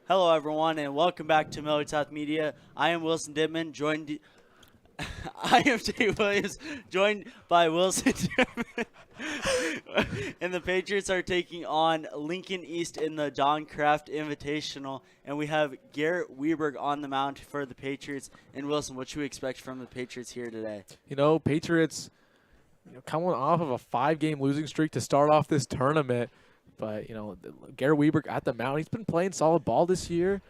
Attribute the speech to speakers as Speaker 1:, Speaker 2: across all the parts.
Speaker 1: Hello, everyone, and welcome back to Millard South Media. I am Wilson Dittman, I am Dave Williams, joined by Wilson Dittman. And the Patriots are taking on Lincoln East in the Don Kraft Invitational, and we have Garrett Weberg on the mound for the Patriots. And Wilson, what should we expect from the Patriots here today?
Speaker 2: Patriots coming off of a 5-game losing streak to start off this tournament. But, Garrett Weber at the mound, he's been playing solid ball this year.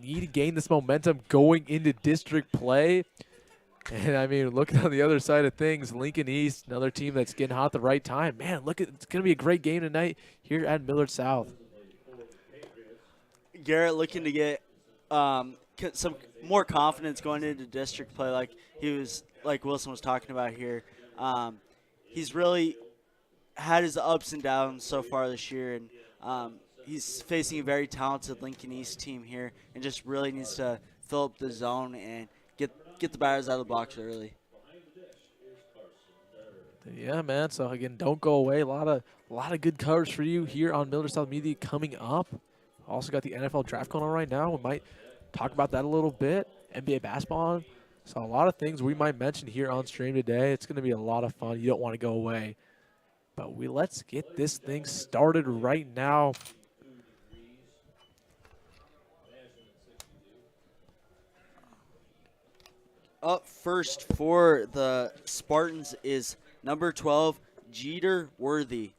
Speaker 2: Need to gain this momentum going into district play. And, looking on the other side of things, Lincoln East, another team that's getting hot at the right time. Man, it's going to be a great game tonight here at Millard South.
Speaker 1: Garrett looking to get some more confidence going into district play, like Wilson was talking about here. He's really had his ups and downs so far this year, and he's facing a very talented Lincoln East team here, and just really needs to fill up the zone and get the batters out of the box early.
Speaker 2: Yeah, man. So again, don't go away. A lot of good coverage for you here on Millard South Media coming up. Also got the NFL draft going on right now. We might talk about that a little bit. NBA basketball. So a lot of things we might mention here on stream today. It's going to be a lot of fun. You don't want to go away. But let's get this thing started right now.
Speaker 1: Up first for the Spartans is number 12, Jeter Worthy.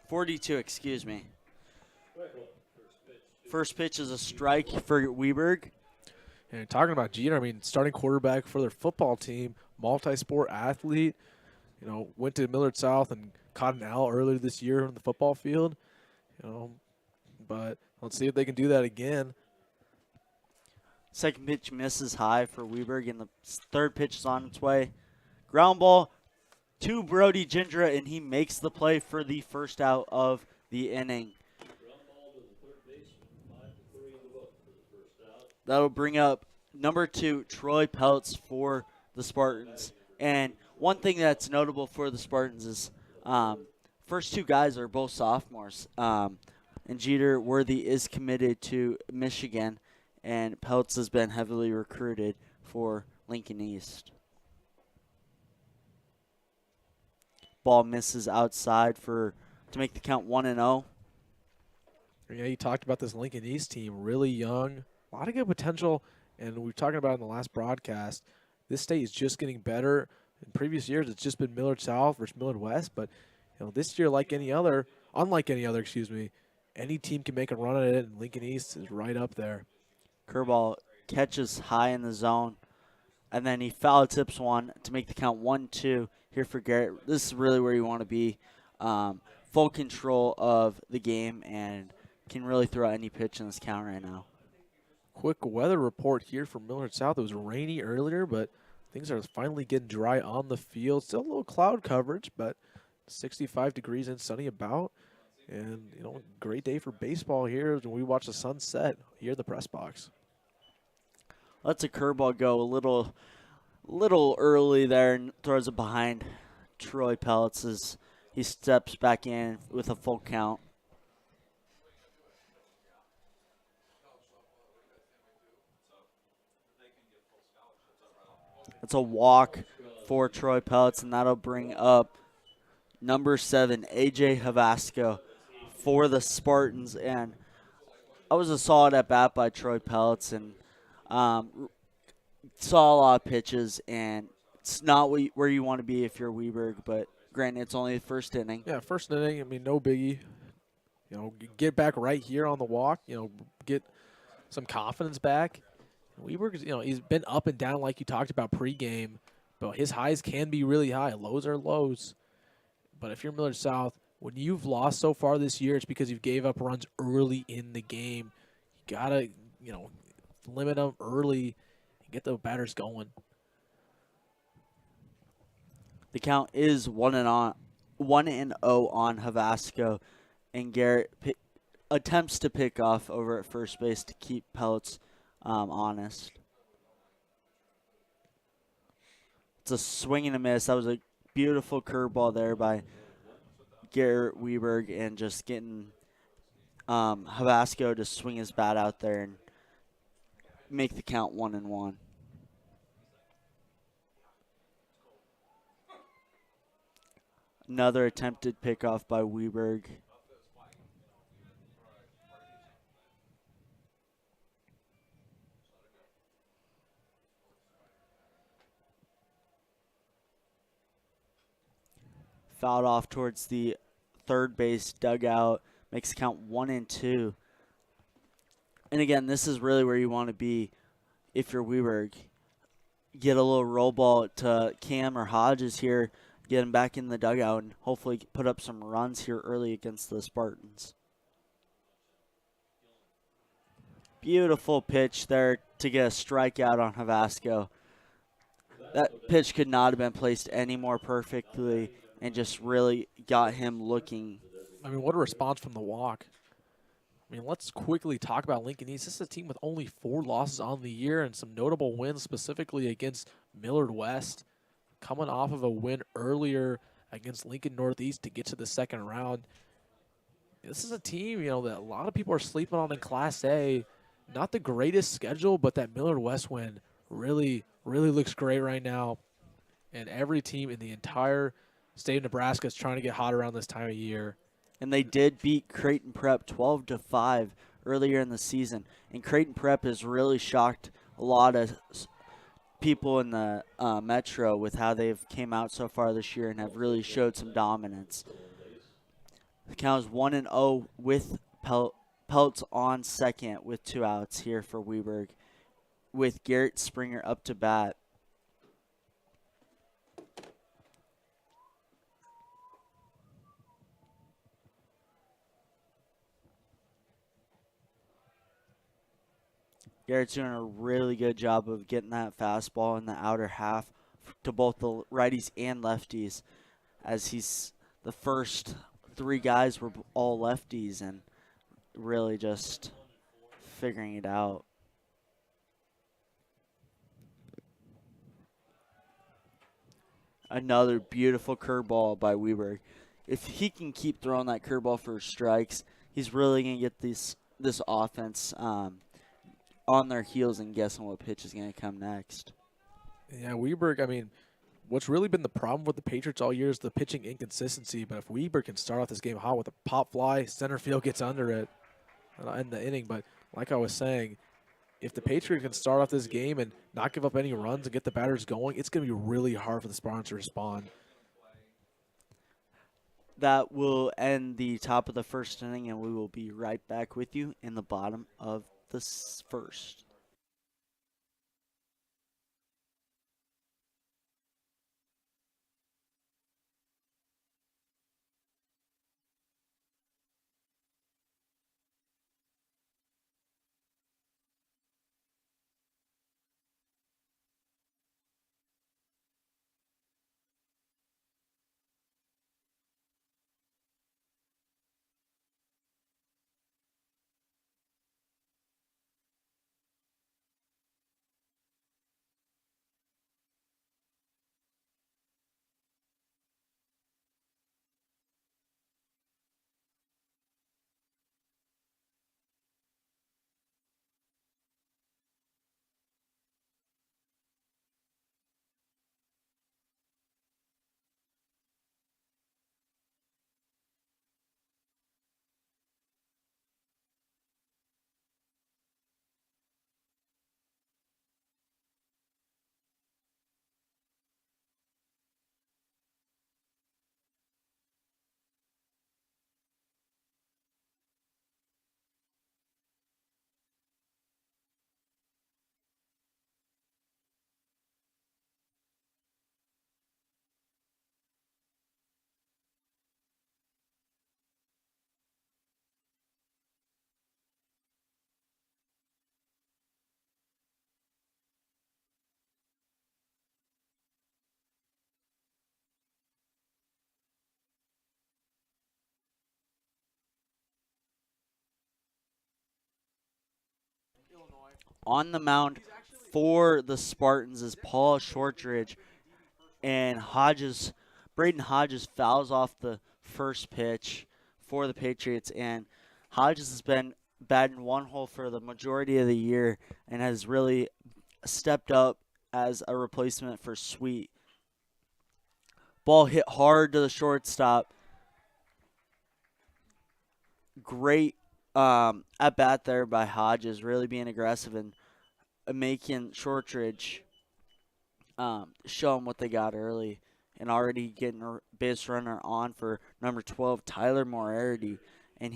Speaker 1: 42, excuse me. First pitch is a strike for Weberg.
Speaker 2: And talking about Jeter, starting quarterback for their football team, multi-sport athlete. Went to Millard South and caught an L earlier this year on the football field. But let's see if they can do that again.
Speaker 1: Second pitch misses high for Weberg, and the third pitch is on its way. Ground ball to Brody Gindra, and he makes the play for the first out of the inning. That'll bring up number 2, Troy Peltz for the Spartans. And one thing that's notable for the Spartans is first two guys are both sophomores. And Jeter Worthy is committed to Michigan, and Peltz has been heavily recruited for Lincoln East. Ball misses outside to make the count 1-0.
Speaker 2: Yeah, you talked about this Lincoln East team, really young, a lot of good potential, and we were talking about in the last broadcast, this state is just getting better. In previous years, it's just been Millard South versus Millard West, but this year, unlike any other, any team can make a run at it, and Lincoln East is right up there.
Speaker 1: Curveball catches high in the zone, and then he foul tips one to make the count 1-2 here for Garrett. This is really where you want to be. Full control of the game and can really throw out any pitch in this count right now.
Speaker 2: Quick weather report here from Millard South. It was rainy earlier, but things are finally getting dry on the field. Still a little cloud coverage, but 65 degrees and sunny about. And, great day for baseball here when we watch the sunset here in the press box.
Speaker 1: Lets a curveball go a little early there and throws it behind Troy Peltz as he steps back in with a full count. It's a walk for Troy Peltz, and that'll bring up number 7, A.J. Havasco, for the Spartans. And that was a solid at-bat by Troy Peltz, and saw a lot of pitches, and it's not where you want to be if you're Weberg, but granted, it's only the first inning.
Speaker 2: Yeah, first inning, no biggie. Get back right here on the walk, get some confidence back. Weberg, he's been up and down like you talked about pregame, but his highs can be really high. Lows are lows. But if you're Millard South, when you've lost so far this year, it's because you gave up runs early in the game. You got to, limit them early and get the batters going.
Speaker 1: The count is 1-0 on Havasco, and Garrett attempts to pick off over at first base to keep Peltz honest. It's a swing and a miss. That was a beautiful curveball there by Garrett Weberg, and just getting Habasco to swing his bat out there and make the count 1-1. Another attempted pickoff by Weberg. Fouled off towards the third base dugout. Makes the count 1-2. And again, this is really where you want to be if you're Weberg. Get a little roll ball to Cam or Hodges here. Get him back in the dugout and hopefully put up some runs here early against the Spartans. Beautiful pitch there to get a strikeout on Habasco. That pitch could not have been placed any more perfectly and just really got him looking.
Speaker 2: I mean, what a response from the walk. I mean, let's quickly talk about Lincoln East. This is a team with only 4 losses on the year and some notable wins, specifically against Millard West, coming off of a win earlier against Lincoln Northeast to get to the second round. This is a team, that a lot of people are sleeping on in Class A. Not the greatest schedule, but that Millard West win really, really looks great right now. And every team in the entire state of Nebraska is trying to get hot around this time of year.
Speaker 1: And they did beat Creighton Prep 12-5 earlier in the season. And Creighton Prep has really shocked a lot of people in the Metro with how they've came out so far this year and have really showed some dominance. The count is 1-0 with Peltz on second with 2 outs here for Weberg, with Garrett Springer up to bat. Garrett's doing a really good job of getting that fastball in the outer half to both the righties and lefties, as he's the first 3 guys were all lefties and really just figuring it out. Another beautiful curveball by Weberg. If he can keep throwing that curveball for strikes, he's really going to get this offense on their heels and guessing what pitch is going to come next.
Speaker 2: Yeah, Weberg, I mean, what's really been the problem with the Patriots all year is the pitching inconsistency. But if Weberg can start off this game hot with a pop fly, center field gets under it in the inning. But like I was saying, if the Patriots can start off this game and not give up any runs and get the batters going, it's going to be really hard for the Spartans to respond.
Speaker 1: That will end the top of the first inning, and we will be right back with you in the bottom of the first. On the mound for the Spartans is Paul Shortridge, and Braden Hodges fouls off the first pitch for the Patriots, and Hodges has been batting one hole for the majority of the year and has really stepped up as a replacement for Sweet. Ball hit hard to the shortstop. Great at bat there by Hodges, really being aggressive and making Shortridge show them what they got early, and already getting a base runner on for number 12, Tyler Moriarty. And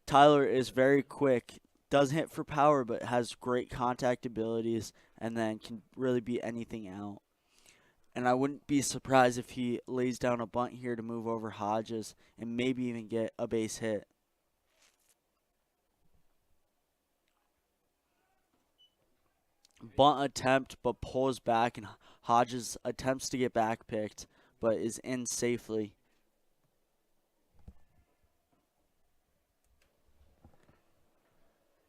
Speaker 1: Tyler is very quick, doesn't hit for power, but has great contact abilities, and then can really beat anything out. And I wouldn't be surprised if he lays down a bunt here to move over Hodges and maybe even get a base hit. Bunt attempt, but pulls back, and Hodges attempts to get back picked, but is in safely.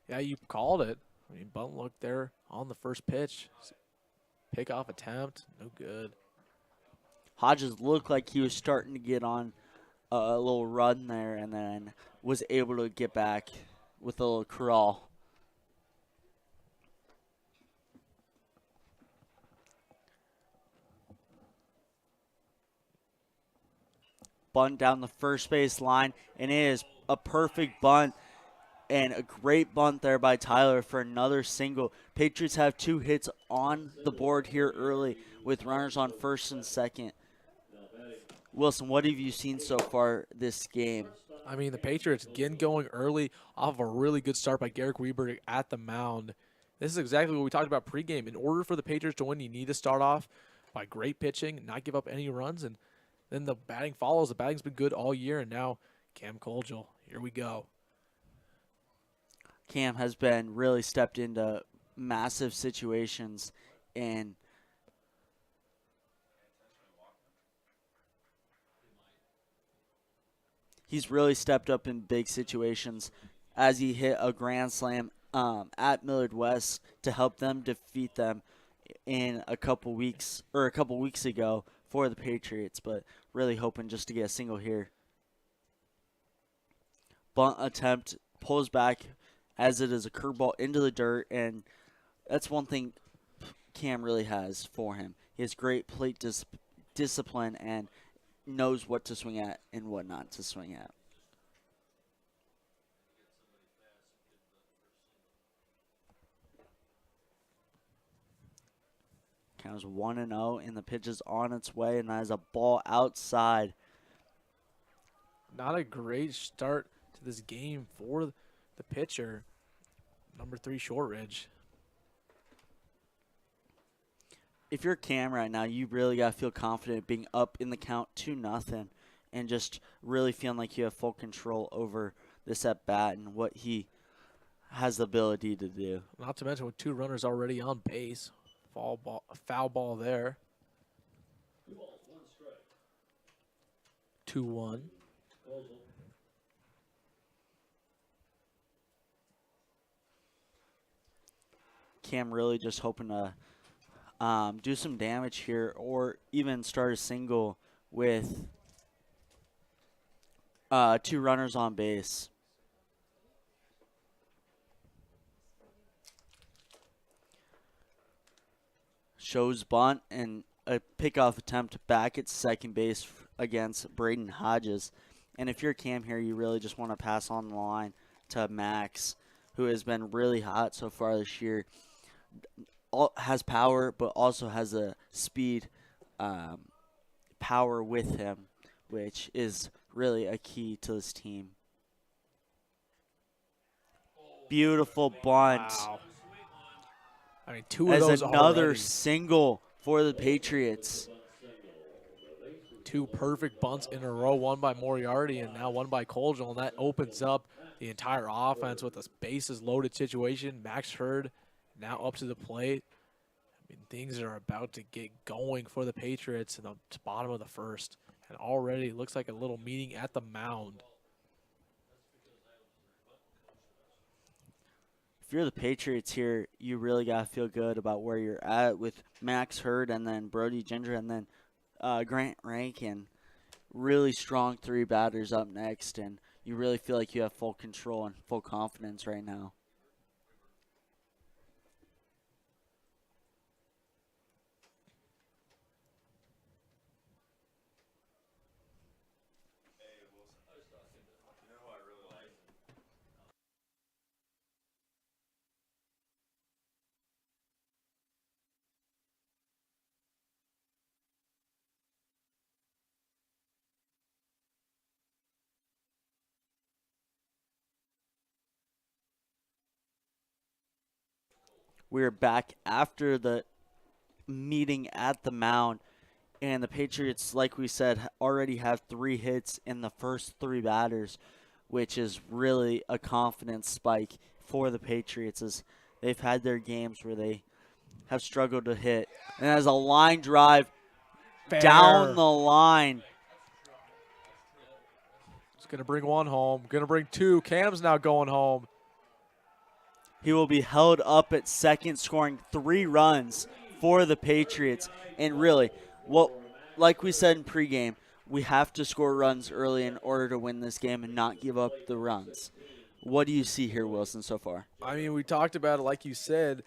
Speaker 2: Yeah, you called it. I mean, bunt look there on the first pitch. Pickoff attempt, no good.
Speaker 1: Hodges looked like he was starting to get on a little run there, and then was able to get back with a little crawl. Bunt down the first base line, and it is a perfect bunt and a great bunt there by Tyler for another single. Patriots have 2 hits on the board here early with runners on first and second. Wilson, what have you seen so far this game?
Speaker 2: I mean, the Patriots getting going early off of a really good start by Garrick Weber at the mound. This is exactly what we talked about pregame. In order for the Patriots to win, you need to start off by great pitching, not give up any runs, and then the batting follows. The batting's been good all year, and now Cam Colgill, here we go.
Speaker 1: Cam has been really stepped into massive situations, and he's really stepped up in big situations as he hit a grand slam at Millard West to help them defeat them in a couple weeks ago for the Patriots, but really hoping just to get a single here. Bunt attempt, pulls back as it is a curveball into the dirt, and that's one thing Cam really has for him. He has great plate discipline and knows what to swing at and what not to swing at. Counts 1-0, and the pitch is on its way, and that is a ball outside.
Speaker 2: Not a great start to this game for the pitcher, number 3 Shortridge.
Speaker 1: If you're Cam right now, you really got to feel confident being up in the count 2-0 and just really feeling like you have full control over this at-bat and what he has the ability to do.
Speaker 2: Not to mention with 2 runners already on base. Foul ball there. 2-1.
Speaker 1: Cam really just hoping to do some damage here or even start a single with 2 runners on base. Shows bunt and a pickoff attempt back at second base against Braden Hodges. And if you're Cam here, you really just want to pass on the line to Max, who has been really hot so far this year. Has power, but also has a speed power with him, which is really a key to this team. Beautiful bunt.
Speaker 2: Wow. I mean, 2 of those
Speaker 1: another
Speaker 2: already.
Speaker 1: Single for the Patriots.
Speaker 2: 2 perfect bunts in a row, one by Moriarty and now one by Colgill, and that opens up the entire offense with a bases loaded situation. Max Hurd now up to the plate. I mean, things are about to get going for the Patriots in the bottom of the first, and already it looks like a little meeting at the mound.
Speaker 1: If you're the Patriots here, you really got to feel good about where you're at with Max Hurd and then Brody Ginger and then Grant Rankin. Really strong 3 batters up next, and you really feel like you have full control and full confidence right now. We're back after the meeting at the mound, and the Patriots, like we said, already have 3 hits in the first 3 batters, which is really a confidence spike for the Patriots, as they've had their games where they have struggled to hit. And as a line drive down the line.
Speaker 2: It's going to bring 1 home. Going to bring 2. Cam's now going home.
Speaker 1: He will be held up at second, scoring 3 runs for the Patriots. And really, like we said in pregame, we have to score runs early in order to win this game and not give up the runs. What do you see here, Wilson, so far?
Speaker 2: I mean, we talked about it, like you said,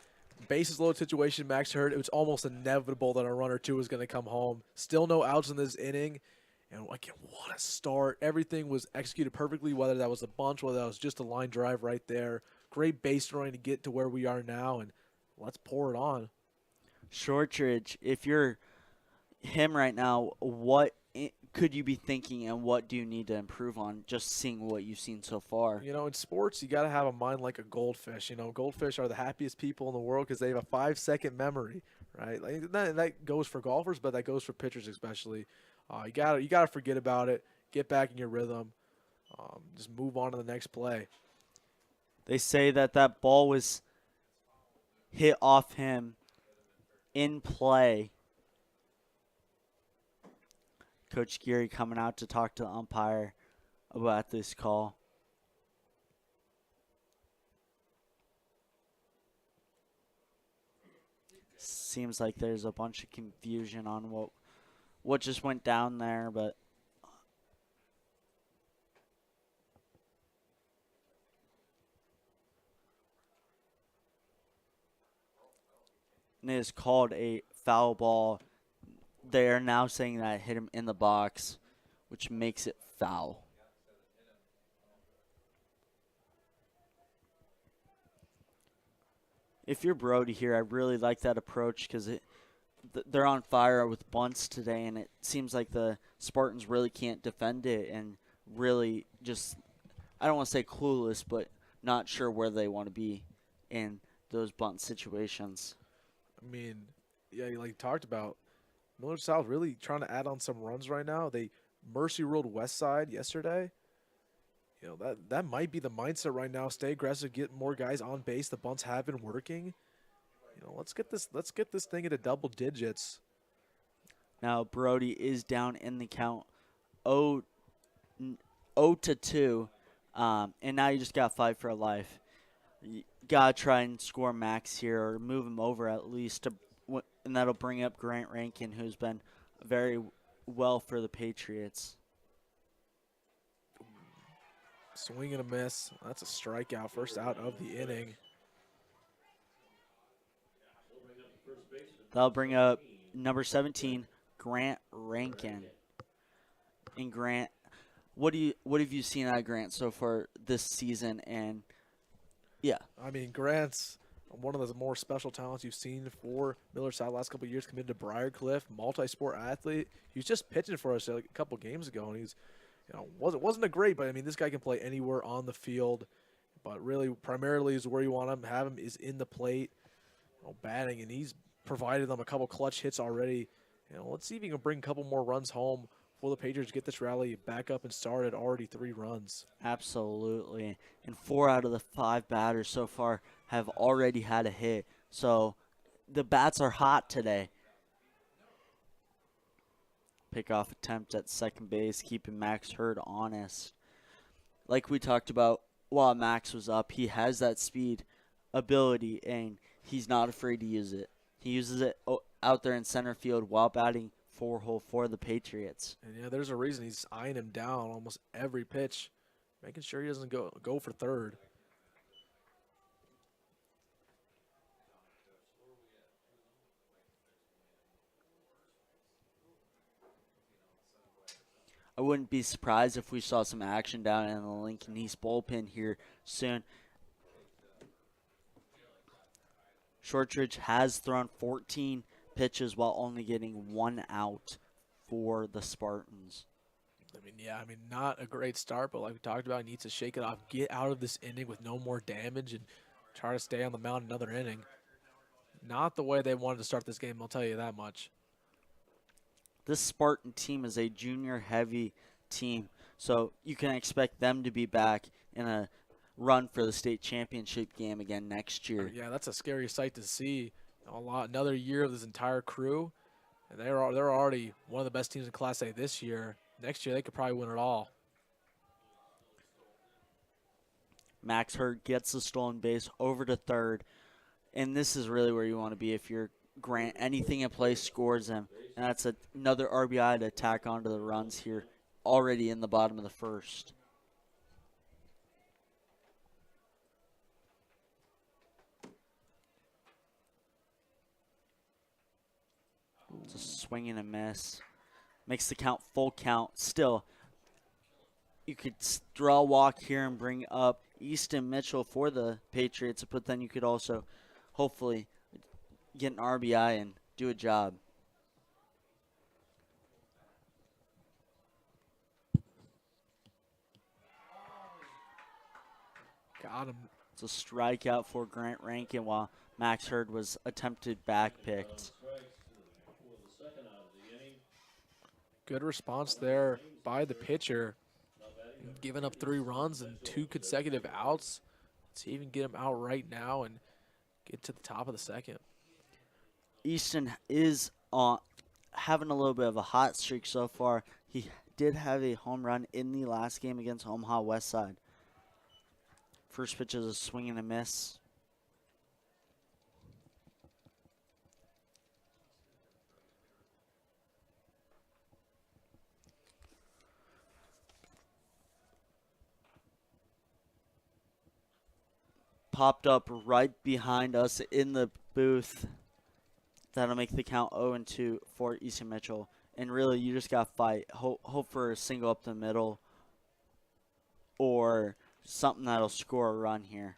Speaker 2: bases loaded situation, Max Hurd. It was almost inevitable that a run or 2 was going to come home. Still no outs in this inning. And again, what a start. Everything was executed perfectly, whether that was a bunch, whether that was just a line drive right there. Great base running to get to where we are now, and let's pour it on.
Speaker 1: Shortridge, if you're him right now, what could you be thinking and what do you need to improve on just seeing what you've seen so far?
Speaker 2: You know, in sports, you got to have a mind like a goldfish. You know, goldfish are the happiest people in the world because they have a 5-second memory, right? Like that goes for golfers, but that goes for pitchers especially. You gotta forget about it, get back in your rhythm, just move on to the next play.
Speaker 1: They say that ball was hit off him in play. Coach Geary coming out to talk to the umpire about this call. Seems like there's a bunch of confusion on what just went down there, but it is called a foul ball. They are now saying that it hit him in the box, which makes it foul. If you're Brody here, I really like that approach because they're on fire with bunts today, and it seems like the Spartans really can't defend it and really just, I don't want to say clueless, but not sure where they want to be in those bunt situations.
Speaker 2: I mean, yeah, like you talked about, Millard South really trying to add on some runs right now. They mercy ruled West Side yesterday. You know, that might be the mindset right now. Stay aggressive, get more guys on base. The bunts have been working. You know, let's get this thing into double digits.
Speaker 1: Now Brody is down in the count 0-2. And now you just got 5 for a life. You gotta try and score Max here or move him over at least, and that'll bring up Grant Rankin, who's been very well for the Patriots.
Speaker 2: Swing and a miss. That's a strikeout. First out of the inning.
Speaker 1: That'll bring up number 17, Grant Rankin. And Grant, what have you seen out of Grant so far this season? And yeah,
Speaker 2: I mean, Grant's one of the more special talents you've seen for Millard South last couple of years. Committed to Briarcliff, multi-sport athlete. He was just pitching for us like a couple games ago, and he's, you know, wasn't a great, but I mean, this guy can play anywhere on the field. But really, primarily, is where you want him. Have him is in the plate, you know, batting, and he's provided them a couple clutch hits already. You know, let's see if he can bring a couple more runs home for the Patriots, get this rally back up and started. Already 3 runs.
Speaker 1: absolutely. And 4 out of the 5 batters so far have already had a hit. So the bats are hot today. Pickoff attempt at second base, keeping Max Hurd honest. Like we talked about while Max was up, he has that speed ability, and he's not afraid to use it. He uses it out there in center field while batting 4-hole for the Patriots.
Speaker 2: And yeah, there's a reason he's eyeing him down almost every pitch. making sure he doesn't go for third.
Speaker 1: I wouldn't be surprised if we saw some action down in the Lincoln East bullpen here soon. Shortridge has thrown 14 pitches while only getting 1 out for the Spartans.
Speaker 2: Not a great start, but like we talked about, he needs to shake it off, get out of this inning with no more damage, and try to stay on the mound another inning. Not the way they wanted to start this game, I'll tell you that much.
Speaker 1: This Spartan team is a junior-heavy team, so you can expect them to be back in a run for the state championship game again next year.
Speaker 2: Yeah, that's a scary sight to see. Another year of this entire crew, and they're already one of the best teams in Class A this year. Next year, they could probably win it all.
Speaker 1: Max Hurd gets the stolen base over to third, and this is really where you want to be if you're Grant. Anything in play scores them, and that's another RBI to tack onto the runs here already in the bottom of the first. It's a swing and a miss. Makes the count full count. Still, you could draw a walk here and bring up Easton Mitchell for the Patriots, but then you could also hopefully get an RBI and do a job.
Speaker 2: Got him.
Speaker 1: It's a strikeout for Grant Rankin while Max Hurd was attempted back picked.
Speaker 2: Good response there by the pitcher. Giving up 3 runs and 2 consecutive outs. Let's even get him out right now and get to the top of the second.
Speaker 1: Easton is having a little bit of a hot streak so far. He did have a home run in the last game against Omaha West Side. First pitch is a swing and a miss. Popped up right behind us in the booth. That'll make the count 0-2 for Easton Mitchell. And really, you just got to fight. Hope for a single up the middle or something that'll score a run here.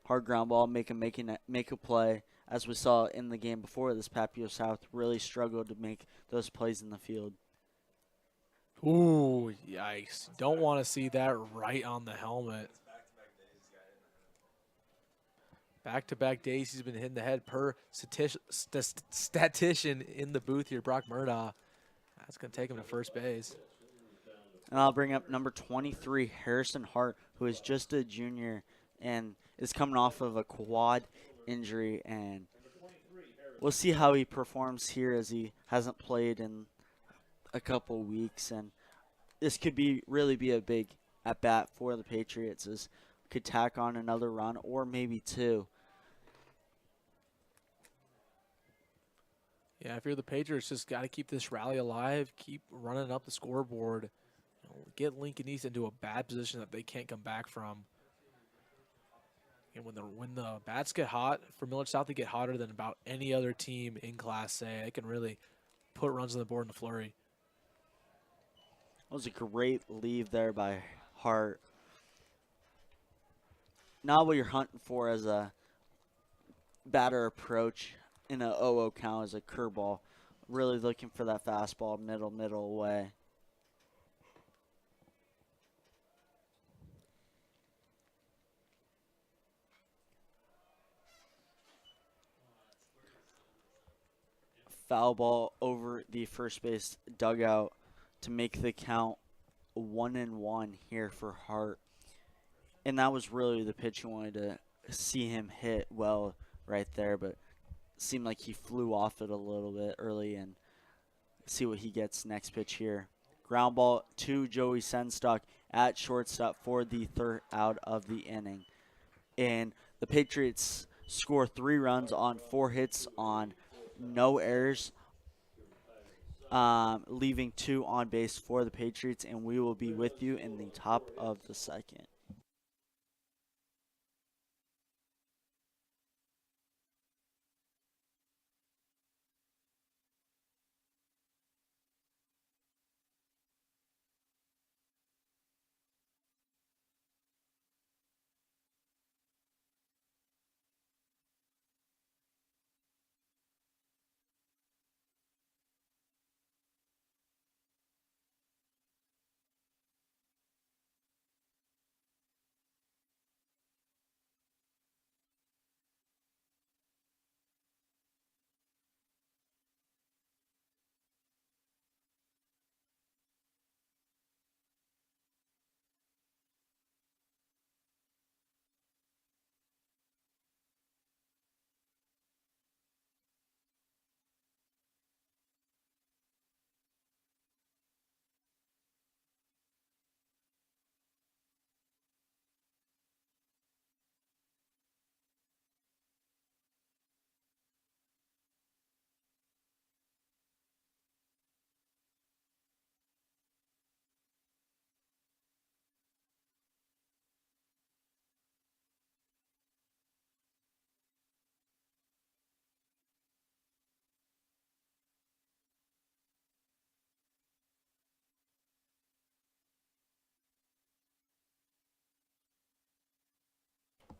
Speaker 1: Hard ground ball, make a play. As we saw in the game before this, Papio South really struggled to make those plays in the field.
Speaker 2: Ooh, yikes. Don't want to see that right on the helmet. Back-to-back days he's been hitting the head per statistician in the booth here, Brock Murdaugh. That's going to take him to first base.
Speaker 1: And I'll bring up number 23, Harrison Hart, who is just a junior and is coming off of a quad injury. And we'll see how he performs here as he hasn't played in a couple weeks. And this could really be a big at-bat for the Patriots as could tack on another run or maybe 2.
Speaker 2: Yeah, if you're the Patriots, just got to keep this rally alive, keep running up the scoreboard, get Lincoln East into a bad position that they can't come back from. And when the bats get hot, for Millard South, they get hotter than about any other team in Class A. They can really put runs on the board in a flurry.
Speaker 1: That was a great leave there by Hart. Not what you're hunting for as a batter approach in a 0-0 count as a curveball. Really looking for that fastball middle away. Foul ball over the first base dugout to make the count 1-1 here for Hart. And that was really the pitch you wanted to see him hit well right there, but it seemed like he flew off it a little bit early, and see what he gets next pitch here. Ground ball to Joey Senstock at shortstop for the 3rd out of the inning. And the Patriots score 3 runs on 4 hits on no errors. leaving 2 on base for the Patriots, and we will be with you in the top of the second.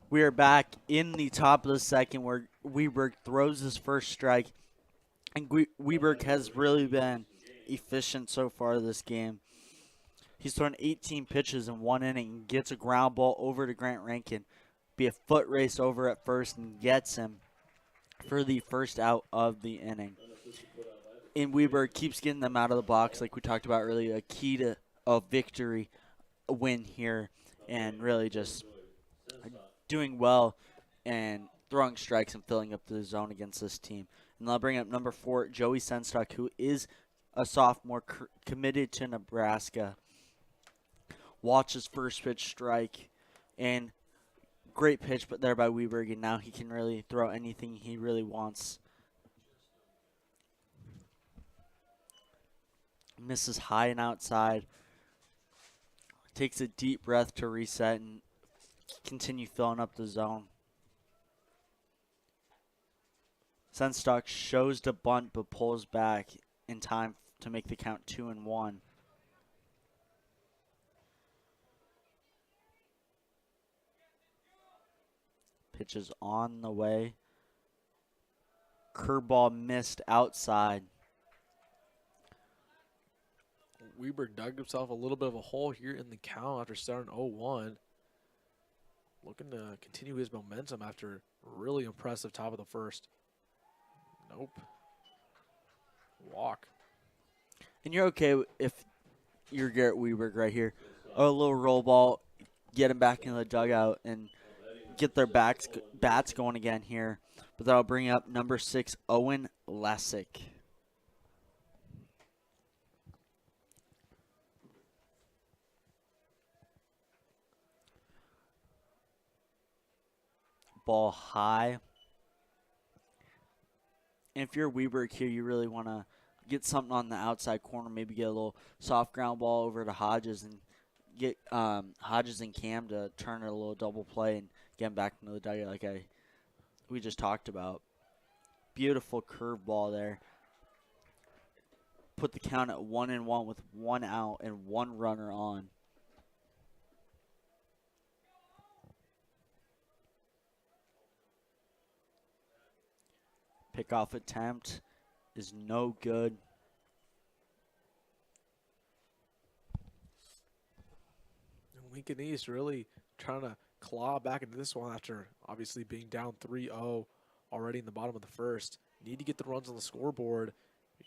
Speaker 1: We are back in the top of the second where Weberg throws his first strike, and Weberg has really been efficient so far this game. He's thrown 18 pitches in 1 inning and gets a ground ball over to Grant Rankin. Be a foot race over at first and gets him for the first out of the inning. And Weberg keeps getting them out of the box like we talked about earlier, a key to a victory, a win here, and really just doing well and throwing strikes and filling up the zone against this team. And I'll bring up number 4, Joey Senstock, who is a sophomore committed to Nebraska. Watch his first pitch strike, and great pitch but there by Weberg, and now he can really throw anything he really wants. Misses high and outside. Takes a deep breath to reset and continue filling up the zone. Senstock shows to bunt but pulls back in time to make the count 2-1. Pitch is on the way. Curveball missed outside.
Speaker 2: Weber dug himself a little bit of a hole here in the count after starting 0-1. Looking to continue his momentum after a really impressive top of the first. Nope. Walk.
Speaker 1: And you're okay if you're Garrett Weberg right here. A little roll ball, get him back in the dugout and get their bats going again here. But that'll bring up number 6, Owen Lessick. Ball high. And if you're Weberg here, you really want to get something on the outside corner, maybe get a little soft ground ball over to Hodges and get Hodges and Cam to turn it a little double play and get him back into the dugout like we just talked about. Beautiful curve ball there. Put the count at 1-1 with 1 out and 1 runner on. Pickoff attempt is no good.
Speaker 2: Lincoln East really trying to claw back into this one after obviously being down 3-0 already in the bottom of the first. Need to get the runs on the scoreboard.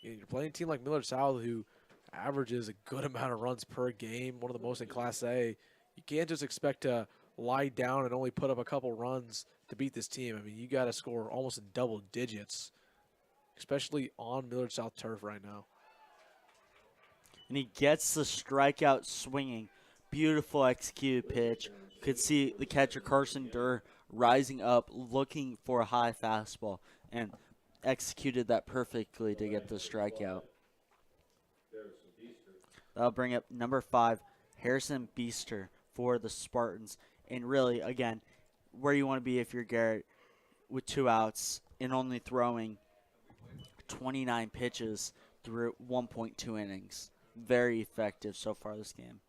Speaker 2: You're playing a team like Millard South who averages a good amount of runs per game, one of the most in Class A. You can't just expect to lie down and only put up a couple runs to beat this team. I mean, you got to score almost in double digits, especially on Millard South turf right now.
Speaker 1: And he gets the strikeout swinging. Beautiful executed pitch. You could see the catcher, Carson Durr, rising up, looking for a high fastball, and executed that perfectly to get the strikeout. That'll bring up number 5, Harrison Beester for the Spartans. And really, again, where you want to be if you're Garrett with 2 outs and only throwing 29 pitches through 1.2 innings. Very effective so far this game.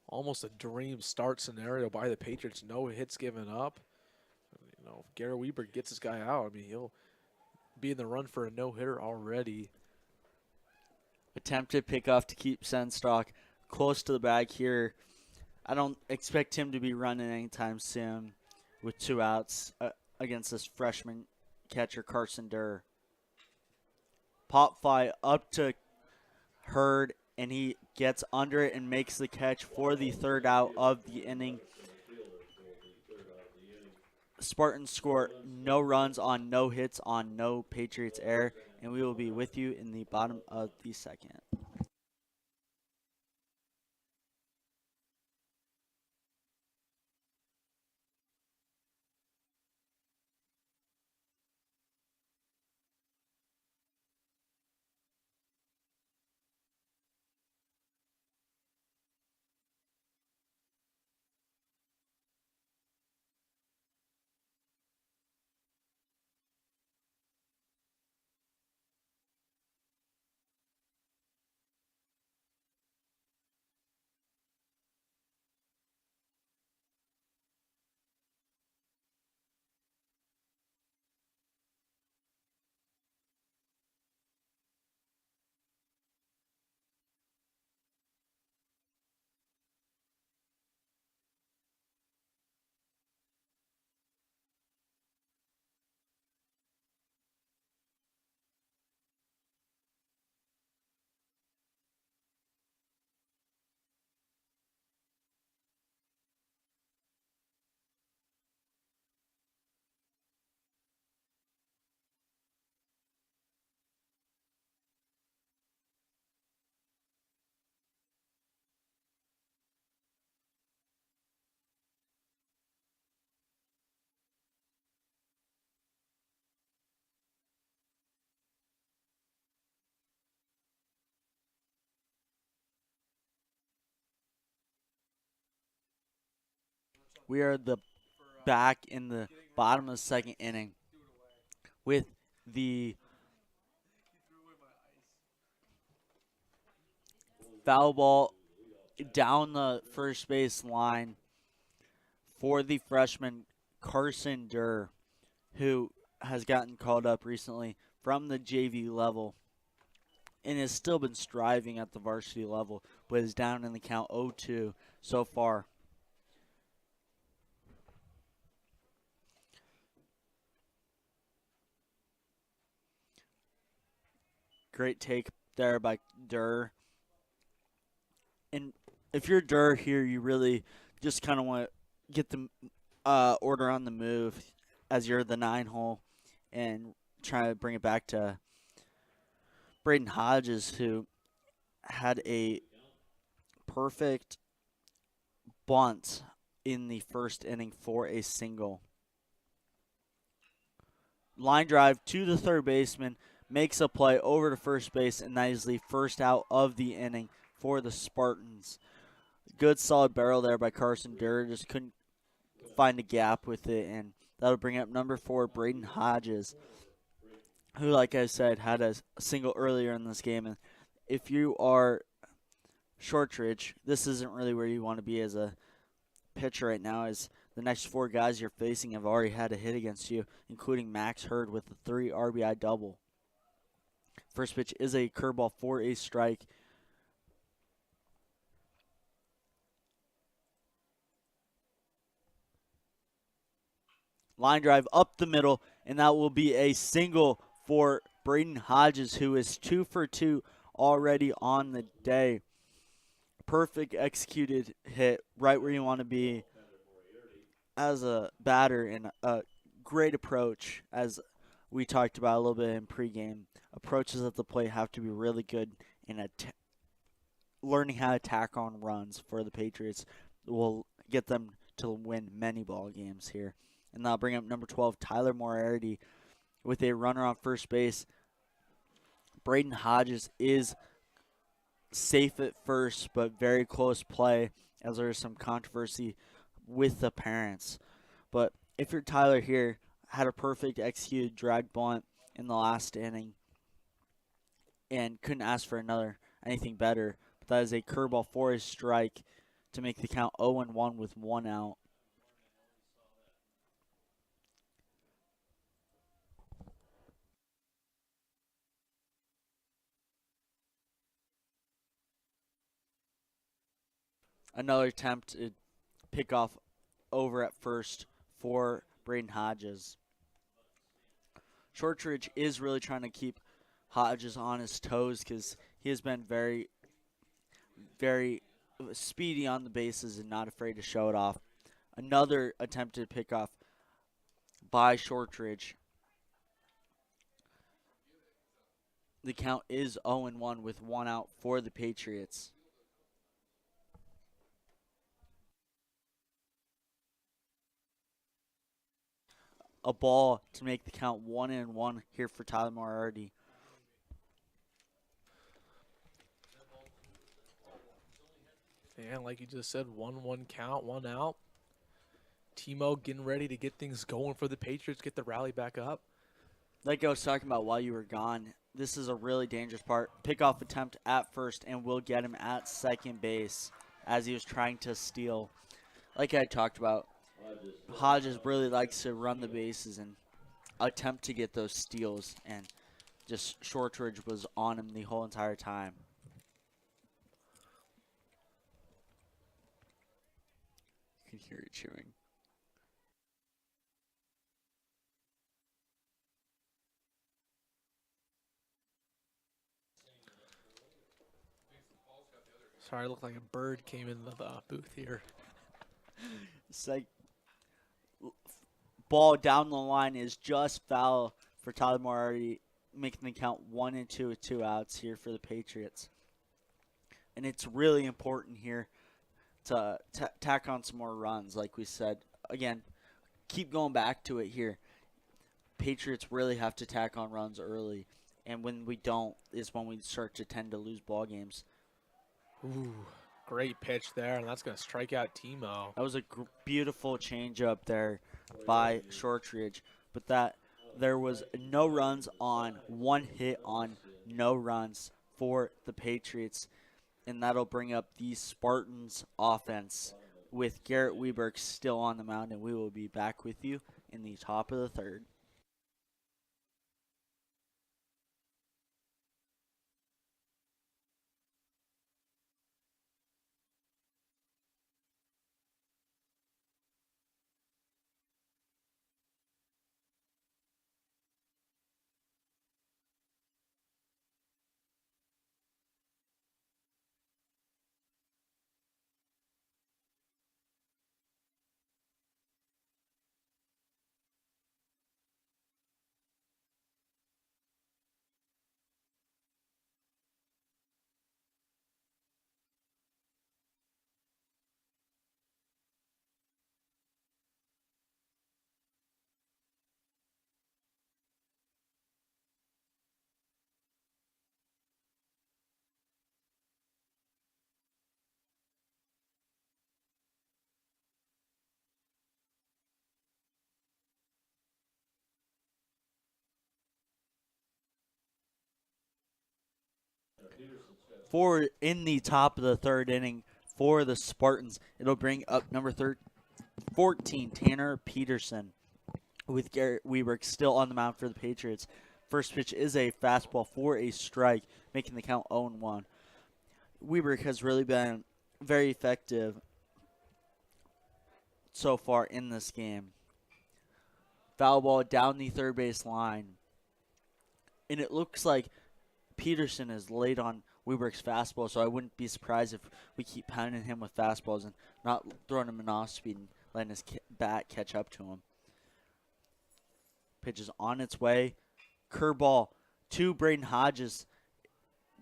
Speaker 2: Almost a dream start scenario by the Patriots. No hits given up. You know, if Garrett Weber gets this guy out, I mean, he'll be in the run for a no-hitter already.
Speaker 1: Attempted pickoff to keep Senstock close to the bag here. I don't expect him to be running anytime soon with 2 outs against this freshman catcher, Carson Durr. Pop fly up to Hurd, and he gets under it and makes the catch for the 3rd out of the inning. Spartans score no runs on no hits on no Patriots error, and we will be with you in the bottom of the 2nd. We are back in the bottom of the 2nd inning with the foul ball down the first base line for the freshman Carson Durr, who has gotten called up recently from the JV level and has still been striving at the varsity level, but is down in the count 0-2 so far. Great take there by Durr. And if you're Durr here, you really just kind of want to get the order on the move as you're the 9-hole and try to bring it back to Braden Hodges, who had a perfect bunt in the 1st inning for a single. Line drive to the 3rd baseman, makes a play over to first base, and that is the 1st out of the inning for the Spartans. Good solid barrel there by Carson Durr, just couldn't find a gap with it, and that'll bring up number 4, Braden Hodges, who, like I said, had a single earlier in this game. And if you are Shortridge, this isn't really where you want to be as a pitcher right now, as the next 4 guys you're facing have already had a hit against you, including Max Hurd with a 3 RBI double. First pitch is a curveball for a strike. Line drive up the middle, and that will be a single for Braden Hodges, who is 2 for 2 already on the day. Perfect executed hit right where you want to be as a batter, and a great approach, as we talked about a little bit in pregame. Approaches at the plate have to be really good, and learning how to tack on runs for the Patriots will get them to win many ball games here. And that'll bring up number 12, Tyler Moriarty, with a runner on first base. Braden Hodges is safe at first, but very close play as there was some controversy with the parents. But if you're Tyler here, had a perfect executed drag bunt in the last inning and couldn't ask for anything better. But that is a curveball for a strike to make the count 0-1 with 1 out. Another attempt to pick off over at first for Braden Hodges. Shortridge is really trying to keep Hodges on his toes because he has been very, very speedy on the bases and not afraid to show it off. Another attempted pickoff by Shortridge. The count is 0-1 with 1 out for the Patriots. A ball to make the count 1-1 here for Tyler Moriarty.
Speaker 2: And like you just said, 1-1 count, 1 out. Timo getting ready to get things going for the Patriots, get the rally back up.
Speaker 1: Like I was talking about while you were gone, this is a really dangerous part. Pickoff attempt at first, and we'll get him at second base as he was trying to steal. Like I talked about, Hodges really likes to run the bases and attempt to get those steals, and just Shortridge was on him the whole entire time. You can hear it chewing.
Speaker 2: Sorry, it looked like a bird came into the booth here.
Speaker 1: It's like ball down the line is just foul for Tyler Moriarty, making the count 1-2 with 2 outs here for the Patriots. And it's really important here to tack on some more runs, like we said. Again, keep going back to it here. Patriots really have to tack on runs early, and when we don't is when we start to tend to lose ball games.
Speaker 2: Ooh, great pitch there, and that's going to strike out Timo.
Speaker 1: That was a beautiful changeup there by Shortridge, but that there was no runs on, 1 hit on, no runs for the Patriots, and that'll bring up the Spartans offense with Garrett Weberg still on the mound, and we will be back with you in the top of the third. In the top of the third inning for the Spartans, it'll bring up number 14, Tanner Peterson, with Garrett Weberg still on the mound for the Patriots. First pitch is a fastball for a strike, making the count 0-1. Weberg has really been very effective so far in this game. Foul ball down the third base line. And it looks like Peterson is late on Weberg's fastball, so I wouldn't be surprised if we keep pounding him with fastballs and not throwing him in off speed and letting his bat catch up to him. Pitch is on its way. Curveball to Braden Hodges.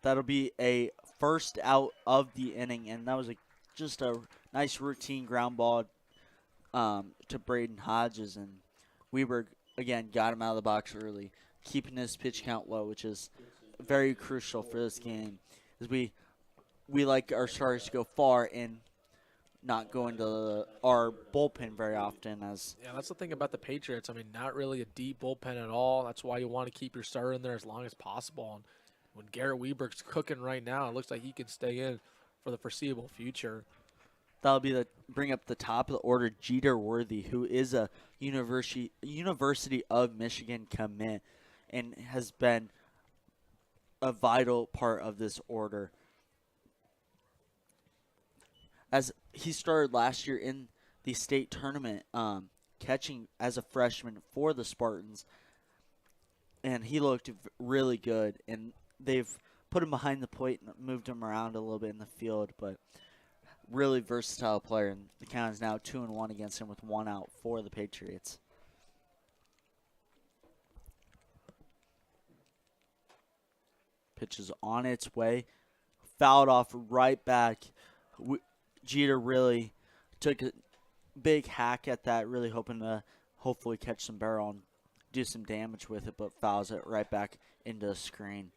Speaker 1: That'll be a first out of the inning, and that was just a nice routine ground ball to Braden Hodges, and Weberg again got him out of the box early, keeping his pitch count low, which is very crucial for this game. As we we like our starters to go far and not go into our bullpen very often. As
Speaker 2: Yeah, that's the thing about the Patriots. I mean, not really a deep bullpen at all. That's why you want to keep your starter in there as long as possible. And when Garrett Weber's cooking right now, it looks like he can stay in for the foreseeable future.
Speaker 1: that'll be the bring up the top of the order, Jeter Worthy, who is a University of Michigan commit and has been a vital part of this order. As he started last year in the state tournament, catching as a freshman for the Spartans, and he looked really good. And they've put him behind the plate and moved him around a little bit in the field, but really versatile player. And the count is now 2-1 against him with 1 out for the Patriots. Pitch is on its way, fouled off right back. Jeter really took a big hack at that, really hoping to hopefully catch some barrel and do some damage with it, but fouls it right back into the screen.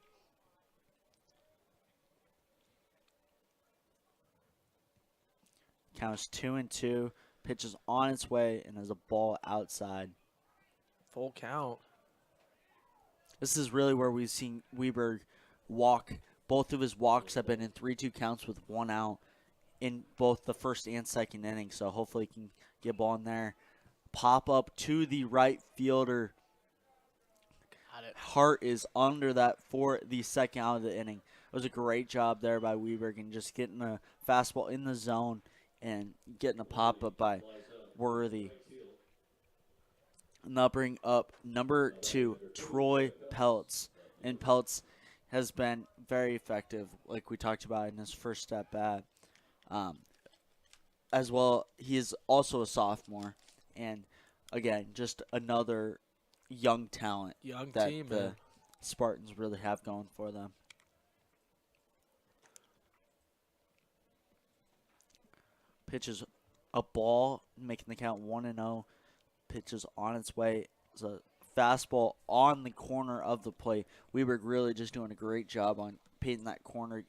Speaker 1: Counts 2-2. Pitch is on its way and there's a ball outside.
Speaker 2: Full count.
Speaker 1: This is really where we've seen Weber walk. Both of his walks have been in 3-2 counts with 1 out in both the first and second inning, so hopefully he can get ball in there. Pop up to the right fielder.
Speaker 2: Got it.
Speaker 1: Hart is under that for the second out of the inning. It was a great job there by Weber and just getting a fastball in the zone and getting a pop up by Worthy. And they'll bring up number 2, Troy Peltz. And Peltz has been very effective, like we talked about in his first at bat. As well, he is also a sophomore. And, again, just another young talent
Speaker 2: Young
Speaker 1: that
Speaker 2: team,
Speaker 1: the
Speaker 2: man.
Speaker 1: Spartans really have going for them. Pitches a ball, making the count 1-0. Pitches on its way. It's a fastball on the corner of the plate. Weber really just doing a great job on painting that corner,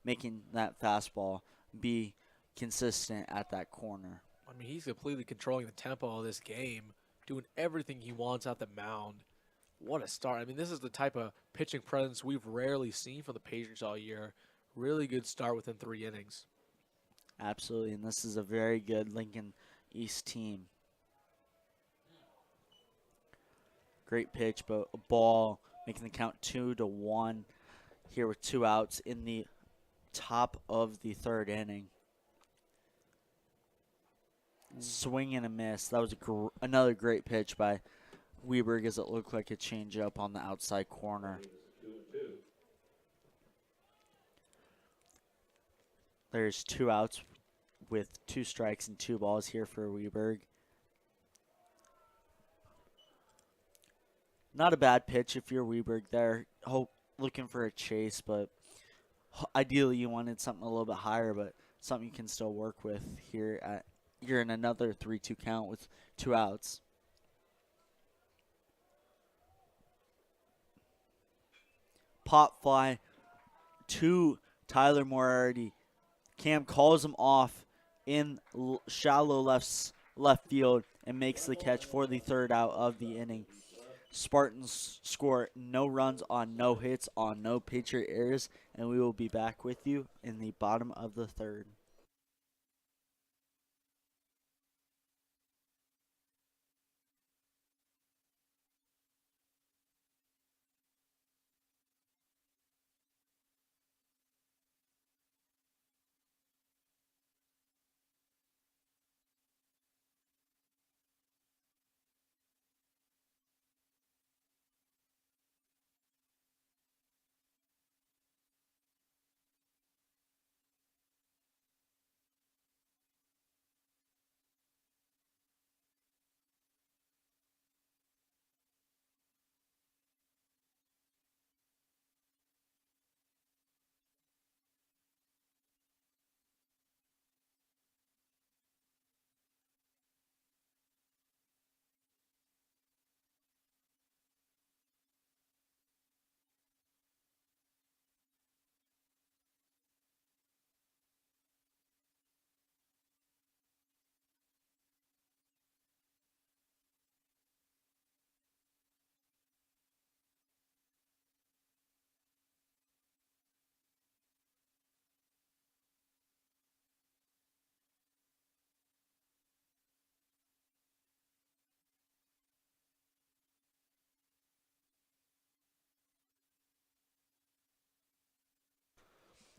Speaker 1: making that fastball be consistent at that corner.
Speaker 2: I mean, he's completely controlling the tempo of this game, doing everything he wants at the mound. What a start. I mean, this is the type of pitching presence we've rarely seen from the Patriots all year. Really good start within 3 innings.
Speaker 1: Absolutely, and this is a very good Lincoln East team. Great pitch, but a ball making the count 2-1 here with 2 outs in the top of the 3rd inning. Swing and a miss. That was another great pitch by Weber as it looked like a changeup on the outside corner. There's 2 outs with 2 strikes and 2 balls here for Weber. Not a bad pitch if you're Weber there. Looking for a chase, but ideally you wanted something a little bit higher, but something you can still work with here. You're in another 3-2 count with 2 outs. Pop fly to Tyler Moriarty. Cam calls him off in shallow left field and makes the catch for the 3rd out of the inning. Spartans score no runs on no hits on no Patriot errors, and we will be back with you in the bottom of the 3rd.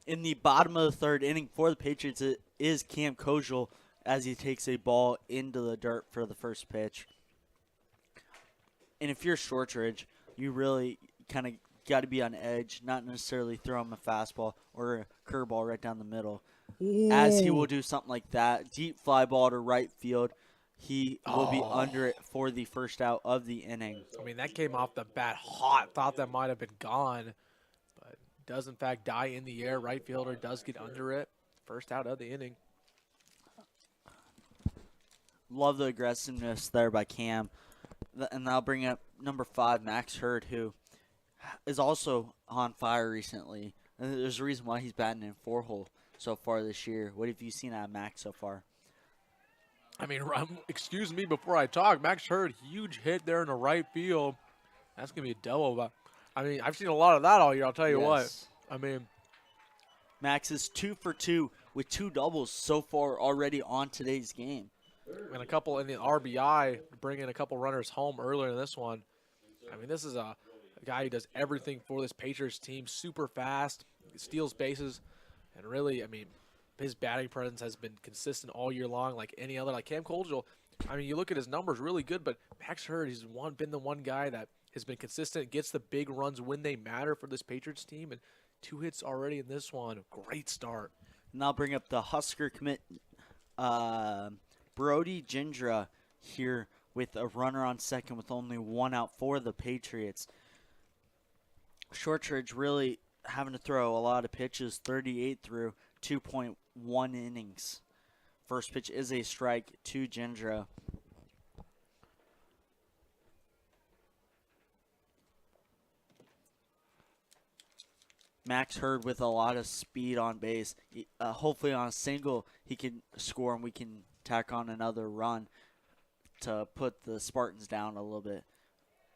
Speaker 1: In the bottom of the third inning for the Patriots, it is Cam Kojal as he takes a ball into the dirt for the first pitch. And if you're Shortridge, you really kind of got to be on edge, not necessarily throw him a fastball or a curveball right down the middle.
Speaker 2: Ooh.
Speaker 1: As he will do something like that, deep fly ball to right field. He will be under it for the first out of the inning.
Speaker 2: I mean, that came off the bat hot. Thought that might have been gone, but does in fact die in the air. Right fielder does get under it. First out of the inning.
Speaker 1: Love the aggressiveness there by Cam. And that'll bring up number 5, Max Hurd, who is also on fire recently. And there's a reason why he's batting in 4-hole so far this year. What have you seen out of Max so far?
Speaker 2: I mean, excuse me before I talk. Max Hurd, huge hit there in the right field. That's going to be a double. But, I mean, I've seen a lot of that all year, I'll tell you what. I mean,
Speaker 1: Max is 2 for 2 with 2 doubles so far already on today's game.
Speaker 2: And a couple in the RBI, bringing a couple runners home earlier in this one. I mean, this is a guy who does everything for this Patriots team. Super fast, steals bases, and really, I mean, his batting presence has been consistent all year long, like any other. Like Cam Kojal, I mean, you look at his numbers, really good, but Max Hurd, he's been the one guy that has been consistent, gets the big runs when they matter for this Patriots team, and 2 hits already in this one. Great start.
Speaker 1: And I'll bring up the Husker commit, Brody Gindra here with a runner on second with only 1 out for the Patriots. Shortridge really having to throw a lot of pitches, 38 through 2.1 innings. First pitch is a strike to Gindra. Max Hurd with a lot of speed on base. Hopefully on a single he can score and we can tack on another run to put the Spartans down a little bit,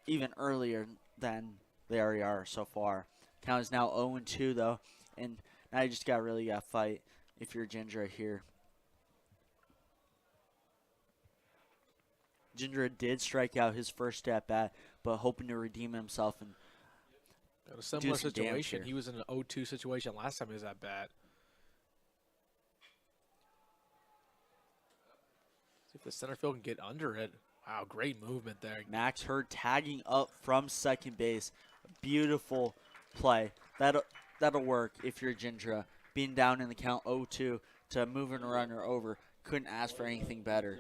Speaker 1: even earlier than they already are so far. Count is now 0-2 though, and now you just really got to fight if you're Gindra here. Gindra did strike out his first at bat, but hoping to redeem himself and
Speaker 2: a similar situation. He was in an 0-2 situation last time he was at bat. See if the center field can get under it. Wow, great movement there.
Speaker 1: Max Hurd tagging up from second base. Beautiful play. That'll work if you're Gindra. Being down in the count 0-2 to moving a runner over. Couldn't ask for anything better.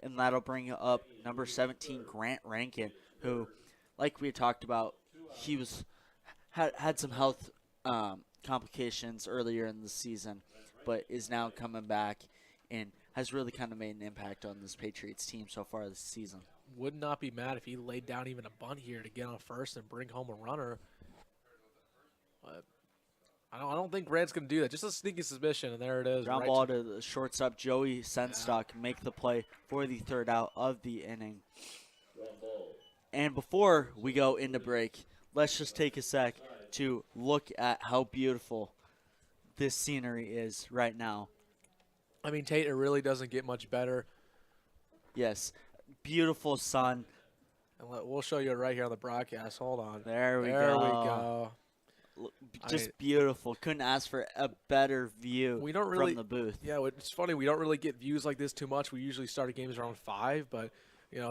Speaker 1: And that'll bring up number 17, Grant Rankin, who, like we talked about, he had some health complications earlier in the season, but is now coming back and has really kind of made an impact on this Patriots team so far this season.
Speaker 2: Would not be mad if he laid down even a bunt here to get on first and bring home a runner. But I don't think Grant's going to do that. Just a sneaky suspicion, and there it is.
Speaker 1: Ground ball to the shortstop, Joey Senstock, make the play for the third out of the inning. And before we go into break, let's just take a sec to look at how beautiful this scenery is right now.
Speaker 2: I mean, Tate, it really doesn't get much better.
Speaker 1: Yes, beautiful sun.
Speaker 2: And we'll show you it right here on the broadcast. Hold on.
Speaker 1: There we go. Just beautiful. Couldn't ask for a better view from the booth.
Speaker 2: Yeah, it's funny. We don't really get views like this too much. We usually start games around 5, but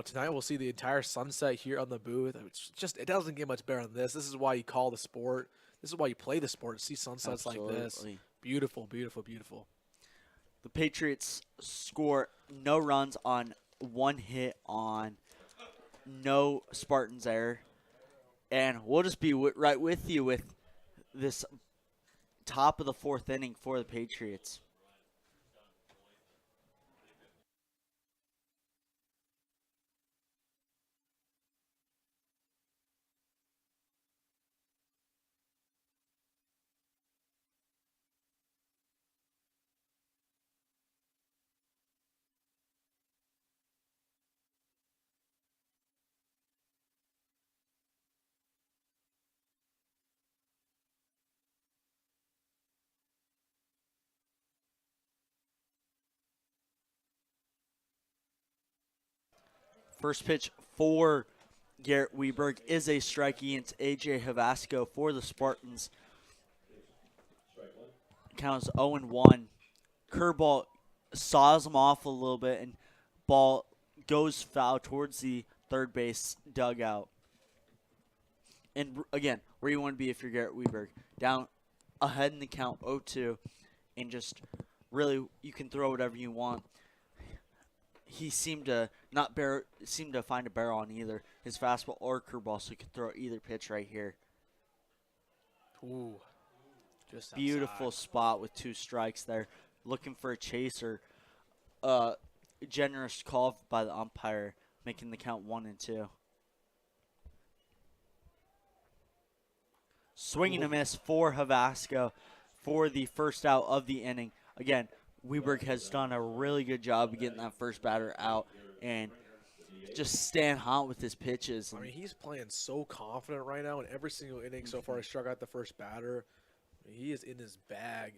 Speaker 2: tonight we'll see the entire sunset here on the booth. It doesn't get much better than this. This is why you call the sport. This is why you play the sport. See sunsets like this. Beautiful, beautiful, beautiful.
Speaker 1: The Patriots score no runs on 1 hit on no Spartans error. And we'll just be right with you with this top of the 4th inning for the Patriots. First pitch for Garrett Weberg is a strike against A.J. Havasco for the Spartans. Counts 0-1. Curveball saws him off a little bit, and ball goes foul towards the third base dugout. And again, where you want to be if you're Garrett Weberg. Down ahead in the count 0-2, and just really you can throw whatever you want. He seemed to find a barrel on either his fastball or curveball, so he could throw either pitch right here.
Speaker 2: Ooh, just
Speaker 1: Beautiful
Speaker 2: outside.
Speaker 1: spot with 2 strikes there. Looking for a chaser. Generous call by the umpire, making the count 1-2. Swinging a miss for Havasco for the first out of the inning. Again, Weberg has done a really good job of getting that first batter out and just staying hot with his pitches.
Speaker 2: I mean, he's playing so confident right now in every single inning so far. He struck out the first batter. I mean, he is in his bag.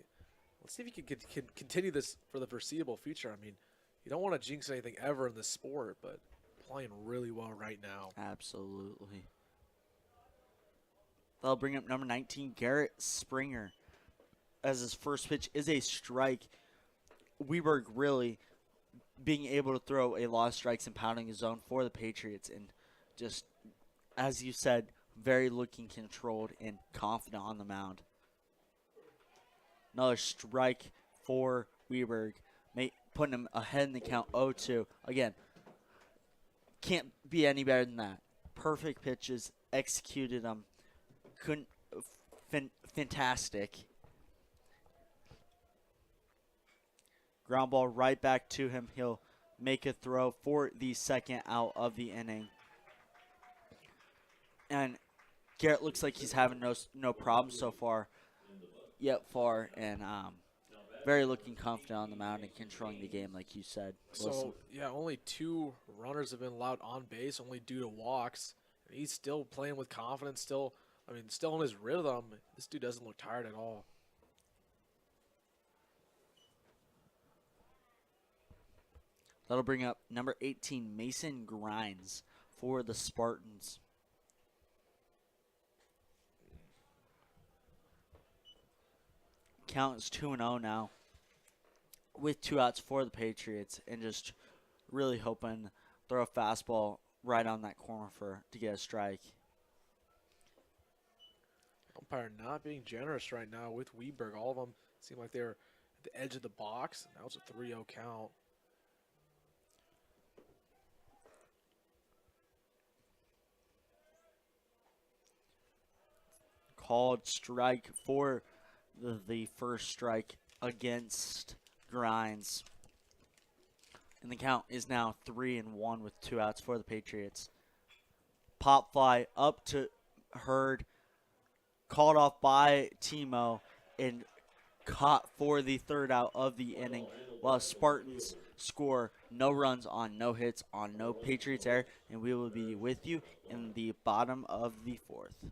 Speaker 2: Let's see if he can continue this for the foreseeable future. I mean, you don't want to jinx anything ever in this sport, but playing really well right now.
Speaker 1: Absolutely. That'll bring up number 19, Garrett Springer, as his first pitch is a strike. Weberg really being able to throw a lot of strikes and pounding his zone for the Patriots, and just, as you said, very looking controlled and confident on the mound. Another strike for Weberg, putting him ahead in the count 0-2. Again, can't be any better than that. Perfect pitches, executed them. Fantastic. Ground ball right back to him. He'll make a throw for the second out of the inning. And Garrett looks like he's having no problems so far. And very looking confident on the mound and controlling the game, like you said.
Speaker 2: So, yeah, only 2 runners have been allowed on base, only due to walks. And he's still playing with confidence, still in his rhythm. This dude doesn't look tired at all.
Speaker 1: That'll bring up number 18, Mason Grimes, for the Spartans. Count is 2-0 now, with 2 outs for the Patriots, and just really hoping throw a fastball right on that corner to get a strike.
Speaker 2: Umpire not being generous right now with Weberg. All of them seem like they're at the edge of the box. That was a 3-0 count.
Speaker 1: Called strike for the first strike against Grimes. And the count is now 3-1 with 2 outs for the Patriots. Pop fly up to Hurd. Called off by Timo and caught for the third out of the inning, while Spartans score no runs on no hits on no Patriots error, and we will be with you in the bottom of the 4th.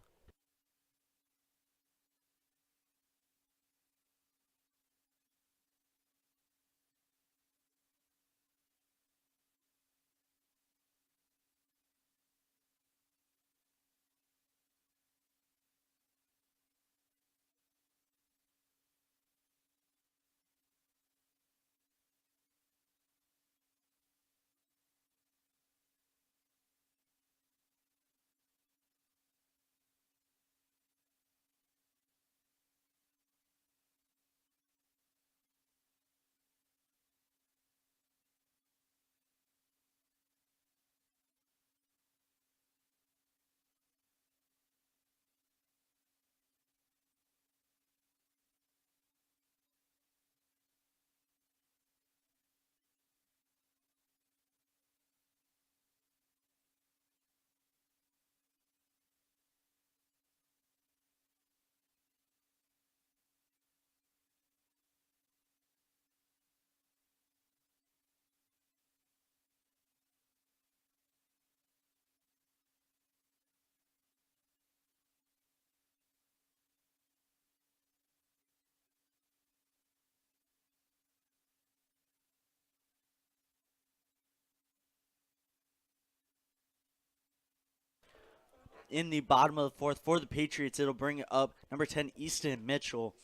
Speaker 1: In the bottom of the 4th for the Patriots, it'll bring up number 10, Easton Mitchell.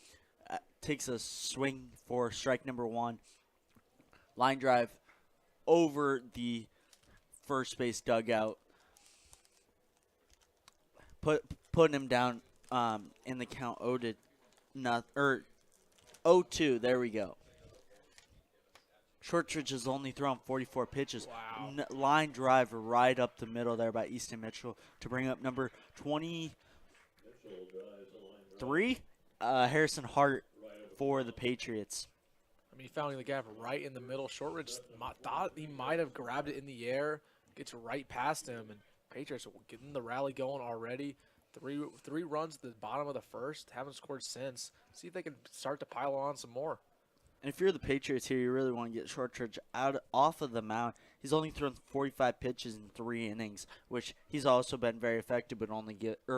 Speaker 1: takes a swing for strike number 1. Line drive over the first base dugout. Putting him down in the count 0-2. There we go. Shortridge has only thrown 44 pitches.
Speaker 2: Wow.
Speaker 1: Line drive right up the middle there by Easton Mitchell to bring up number 23, Harrison Hart for the Patriots.
Speaker 2: I mean, he found the gap right in the middle. Shortridge thought he might have grabbed it in the air, gets right past him, and Patriots are getting the rally going already. Three runs at the bottom of the first, haven't scored since. See if they can start to pile on some more.
Speaker 1: And if you're the Patriots here, you really want to get Shortridge off of the mound. He's only thrown 45 pitches in 3 innings, which he's also been very effective, but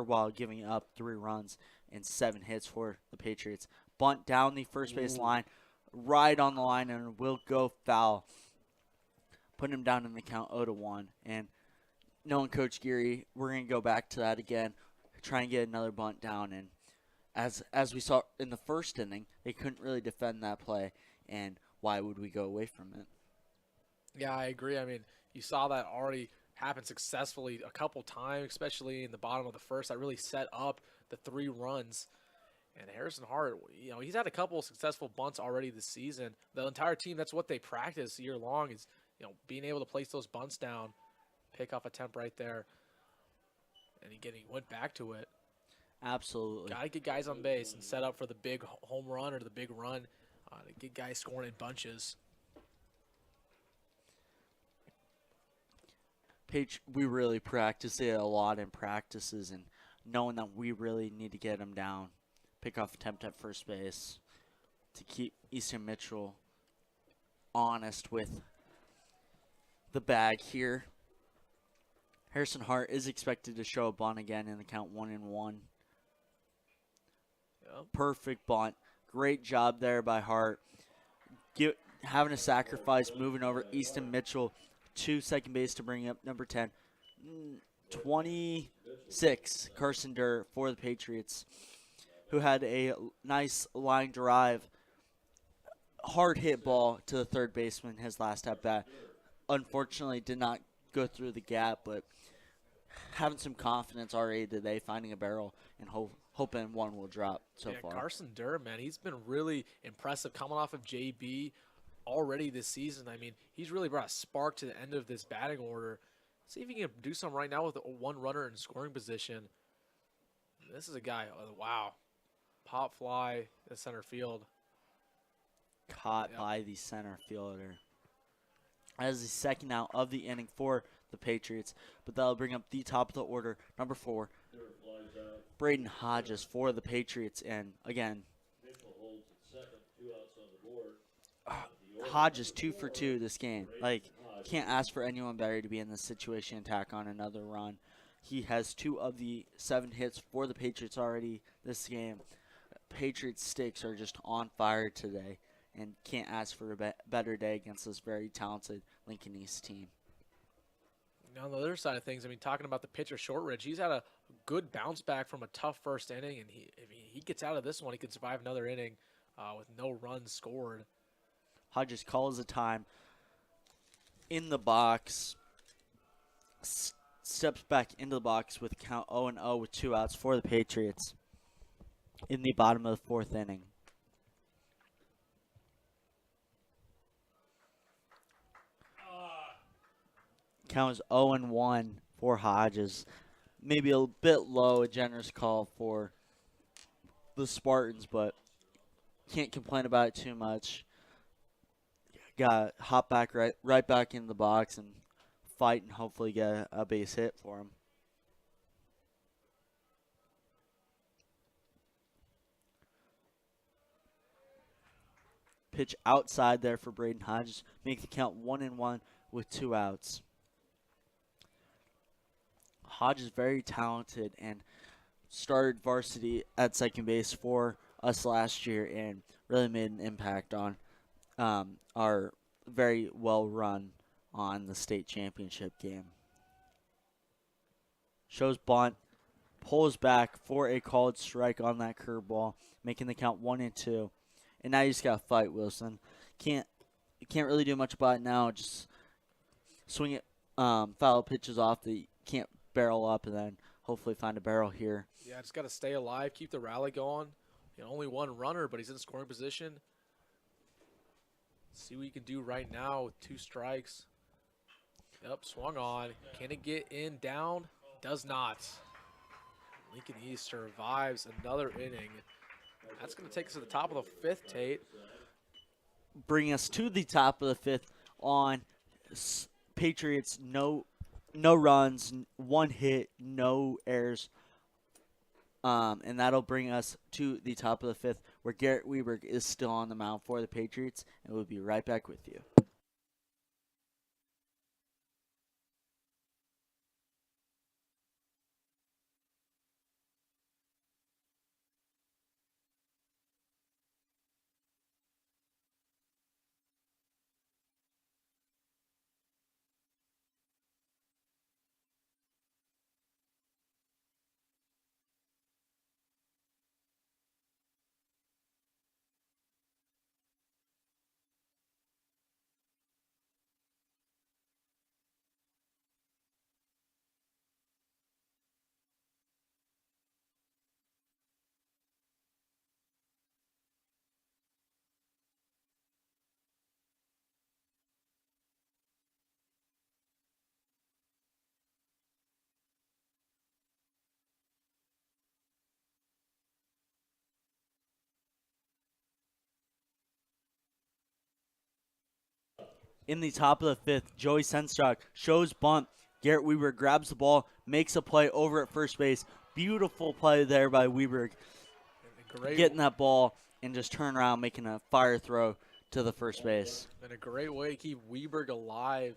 Speaker 1: while giving up 3 runs and 7 hits for the Patriots. Bunt down the first base line, right on the line, and will go foul. Putting him down in the count 0-1. And knowing Coach Geary, we're going to go back to that again, try and get another bunt down. And as we saw in the first inning, they couldn't really defend that play, and why would we go away from it?
Speaker 2: Yeah, I agree. I mean, you saw that already happen successfully a couple times, especially in the bottom of the first. That really set up the 3 runs. And Harrison Hart, he's had a couple of successful bunts already this season. The entire team, that's what they practice year long is, being able to place those bunts down, pick off a temp right there. And he went back to it.
Speaker 1: Absolutely.
Speaker 2: Got to get guys on base and set up for the big home run or the big run to get guys scoring in bunches.
Speaker 1: We really practice it a lot in practices, and knowing that we really need to get him down, pick off attempt at first base to keep Easton Mitchell honest with the bag here. Harrison Hart is expected to show a bunt again in the count 1-1.
Speaker 2: Yep.
Speaker 1: Perfect bunt. Great job there by Hart. Having a sacrifice, moving over Easton Mitchell to second base to bring up number 10. 26, Carson Durr for the Patriots, who had a nice line drive, hard hit ball to the third baseman his last at bat. Unfortunately, did not go through the gap, but having some confidence already today, finding a barrel and hoping one will drop so far.
Speaker 2: Carson Durr, man, he's been really impressive coming off of JB already this season. I mean, he's really brought a spark to the end of this batting order. See if he can do something right now with 1 runner in scoring position. This is a guy, wow. Pop fly to center field.
Speaker 1: Caught by the center fielder. As the second out of the inning for the Patriots, but that'll bring up the top of the order, number 4, Braden Hodges for the Patriots. And again, Hodges 2 for 2 this game. Can't ask for anyone better to be in this situation and tack on another run. He has 2 of the 7 hits for the Patriots already this game. Patriots sticks are just on fire today, and can't ask for a better day against this very talented Lincoln East team.
Speaker 2: Now, on the other side of things, I mean, talking about the pitcher Shortridge, he's had a good bounce back from a tough first inning, and if he gets out of this one, he could survive another inning with no runs scored.
Speaker 1: Hodges calls a time in the box, steps back into the box with count 0-0 with 2 outs for the Patriots in the bottom of the 4th inning. Count is 0-1 for Hodges. Maybe a bit low, a generous call for the Spartans, but can't complain about it too much. Got to hop back right back in the box and fight and hopefully get a base hit for him. Pitch outside there for Braden Hodges. Make the count 1-1 with 2 outs. Hodges very talented and started varsity at second base for us last year and really made an impact on our very well run on the state championship game. Shows bunt, pulls back for a called strike on that curveball, making the count 1-2. and now you just gotta fight, Wilson. Can't really do much about it now. Just swing it, foul pitches off that you can't barrel up, and then hopefully find a barrel here.
Speaker 2: Yeah, just got to stay alive, keep the rally going. Only one runner, but he's in scoring position. See what he can do right now with 2 strikes. Yep, swung on. Can it get in, down? Does not. Lincoln East survives another inning. That's going to take us to the top of the 5th, Tate.
Speaker 1: Bring us to the top of the 5th on Patriots. No runs, 1 hit, no errors. And that'll bring us to the top of the 5th, where Garrett Weberg is still on the mound for the Patriots, and we'll be right back with you. In the top of the 5th, Joey Senstock shows bunt. Garrett Weber grabs the ball, makes a play over at first base. Beautiful play there by Weber, getting that ball and just turn around, making a fire throw to the first base.
Speaker 2: And a great way to keep Weberg alive.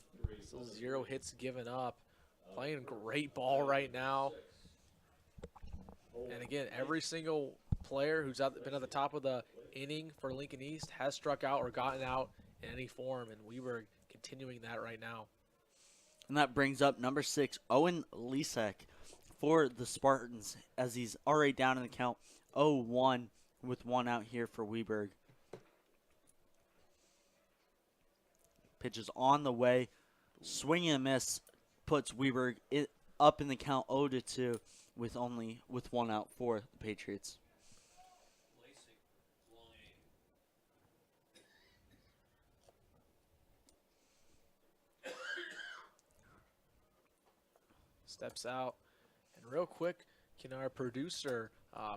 Speaker 2: So 0 hits given up. Playing great ball right now. And again, every single player who's been at the top of the inning for Lincoln East has struck out or gotten out in any form, and Weberg continuing that right now.
Speaker 1: And that brings up number 6, Owen Lisek for the Spartans, as he's already down in the count 0-1 with 1 out here for Weberg. Pitches on the way, swing and a miss, puts Weberg up in the count 0-2 with 1 out for the Patriots.
Speaker 2: Steps out. And real quick, can our producer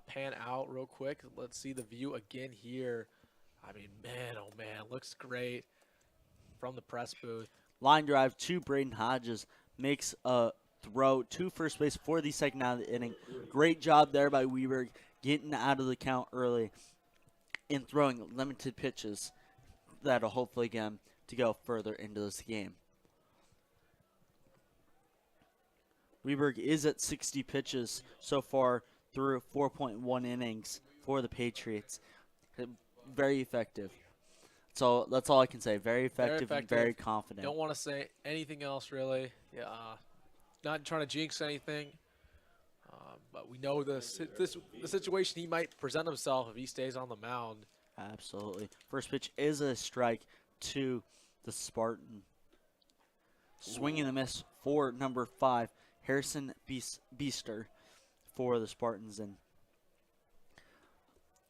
Speaker 2: pan out real quick? Let's see the view again here. I mean, man, oh man, looks great from the press booth.
Speaker 1: Line drive to Braden Hodges, makes a throw to first base for the second out of the inning. Great job there by Weberg, getting out of the count early and throwing limited pitches that'll hopefully get him to go further into this game. Weberg is at 60 pitches so far through 4.1 innings for the Patriots. Very effective. So that's all I can say. Very effective and very confident.
Speaker 2: Don't want to say anything else, really. Yeah, not trying to jinx anything. But we know the situation he might present himself if he stays on the mound.
Speaker 1: Absolutely. First pitch is a strike to the Spartan. Swinging the miss for number 5, Harrison Beester for the Spartans. And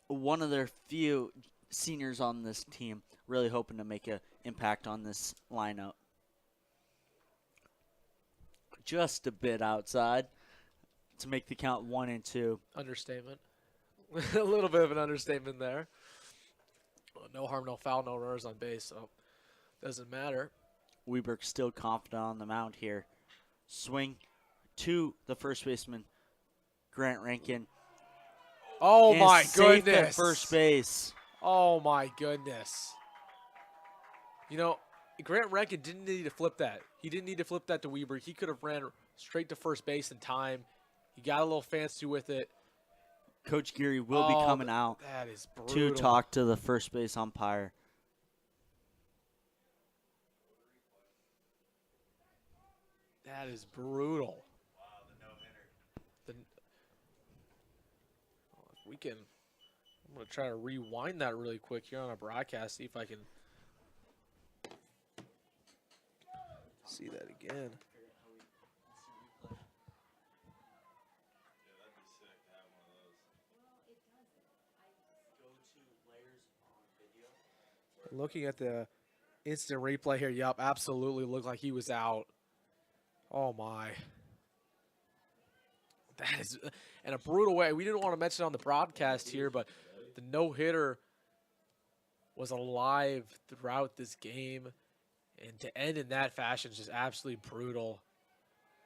Speaker 1: one of their few seniors on this team, really hoping to make an impact on this lineup. Just a bit outside to make the count 1-2.
Speaker 2: Understatement. A little bit of an understatement there. Well, no harm, no foul, no runners on base, so doesn't matter.
Speaker 1: Weberg still confident on the mound here. Swing to the first baseman, Grant Rankin.
Speaker 2: Oh, my
Speaker 1: safe
Speaker 2: goodness.
Speaker 1: at first base.
Speaker 2: Oh, my goodness. You know, Grant Rankin didn't need to flip that. He didn't need to flip that to Weberg. He could have ran straight to first base in time. He got a little fancy with it.
Speaker 1: Coach Geary will be coming out
Speaker 2: that is
Speaker 1: to talk to the first base umpire.
Speaker 2: That is brutal. Wow, the no-hitter. going to try to rewind that really quick here on a broadcast, see if I can see that again. Looking at the instant replay here, yep, absolutely looked like he was out. Oh, my. That is, in a brutal way. We didn't want to mention it on the broadcast here, but the no-hitter was alive throughout this game. And to end in that fashion is just absolutely brutal.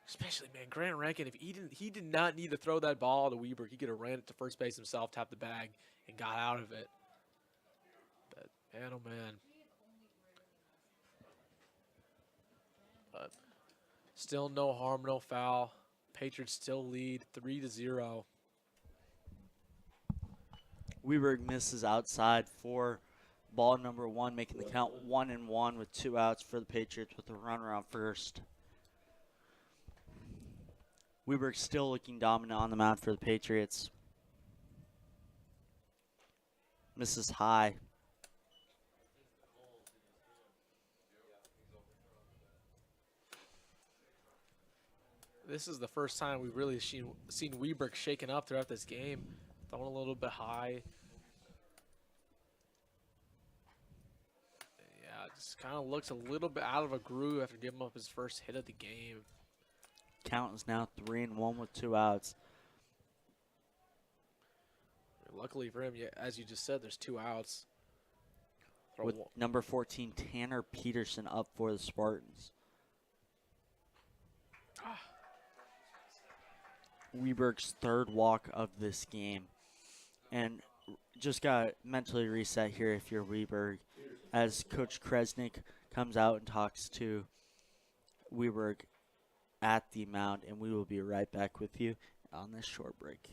Speaker 2: Especially, man, Grant Rankin, if he did not need to throw that ball to Weber. He could have ran it to first base himself, tapped the bag, and got out of it. But, man, oh, man. But still no harm, no foul. Patriots still lead 3-0.
Speaker 1: Weberg misses outside for ball number 1, making the count 1-1 with 2 outs for the Patriots with a runner on first. Weberg still looking dominant on the mound for the Patriots. Misses high.
Speaker 2: This is the first time we've really seen Weberg shaken up throughout this game. Throwing a little bit high. Yeah, just kind of looks a little bit out of a groove after giving up his first hit of the game.
Speaker 1: Count is now 3-1 with 2 outs.
Speaker 2: Luckily for him, yeah, as you just said, there's 2 outs.
Speaker 1: With number 14, Tanner Peterson, up for the Spartans. Weberg's 3rd walk of this game. And just got to mentally reset here if you're Weberg, as Coach Kresnik comes out and talks to Weberg at the mound, and we will be right back with you on this short break.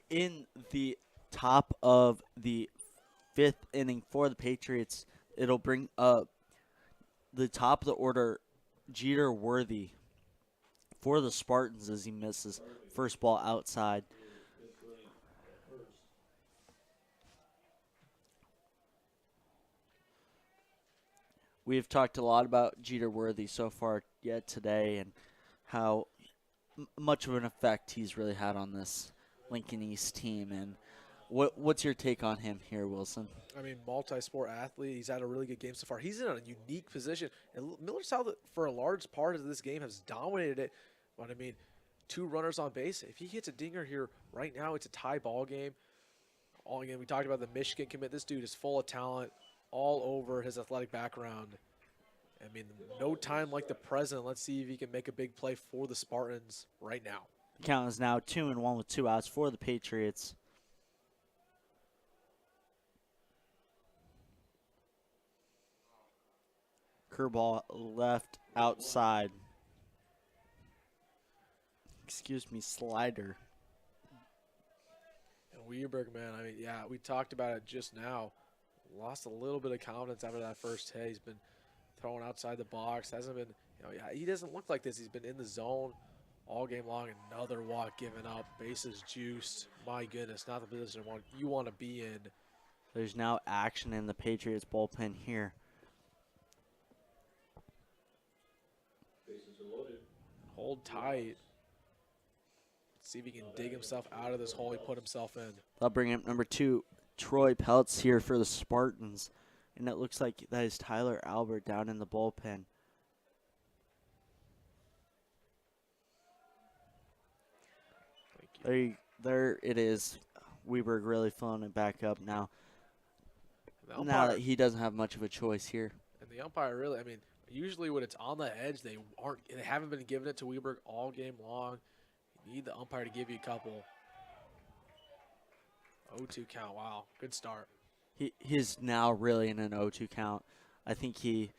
Speaker 1: In the top of the 5th inning for the Patriots, it'll bring up the top of the order, Jeter Worthy, for the Spartans as he misses first ball outside. We have talked a lot about Jeter Worthy so far yet today and how much of an effect he's really had on this Lincoln East team. And what's your take on him here, Wilson?
Speaker 2: I mean, multi-sport athlete. He's had a really good game so far. He's in a unique position. And Millard South, for a large part of this game, has dominated it. But, I mean, 2 runners on base. If he hits a dinger here right now, it's a tie ball game. Again, we talked about the Michigan commit. This dude is full of talent all over his athletic background. I mean, no time like the present. Let's see if he can make a big play for the Spartans right now.
Speaker 1: The count is now 2-1 with 2 outs for the Patriots. Curveball left outside. Excuse me, slider.
Speaker 2: And Weberg, man, I mean, yeah, we talked about it just now. Lost a little bit of confidence after that first hit. He's been throwing outside the box. Hasn't been, yeah, he doesn't look like this. He's been in the zone all game long. Another walk given up. Bases juiced. My goodness, not the position you want to be in.
Speaker 1: There's now action in the Patriots bullpen here.
Speaker 3: Bases are loaded.
Speaker 2: Hold tight. Let's see if he can dig himself out of this hole he put himself in.
Speaker 1: I'll bring up number 2, Troy Peltz here for the Spartans. And it looks like that is Tyler Albert down in the bullpen. there it is. Weberg really filling it back up now.
Speaker 2: The
Speaker 1: Now
Speaker 2: umpire,
Speaker 1: that he doesn't have much of a choice here.
Speaker 2: and the umpire really, I mean, usually when it's on the edge, they haven't been giving it to Weberg all game long. You need the umpire to give you a couple. 0-2 count. Wow, good start.
Speaker 1: He's now really in an 0-2 count. I think he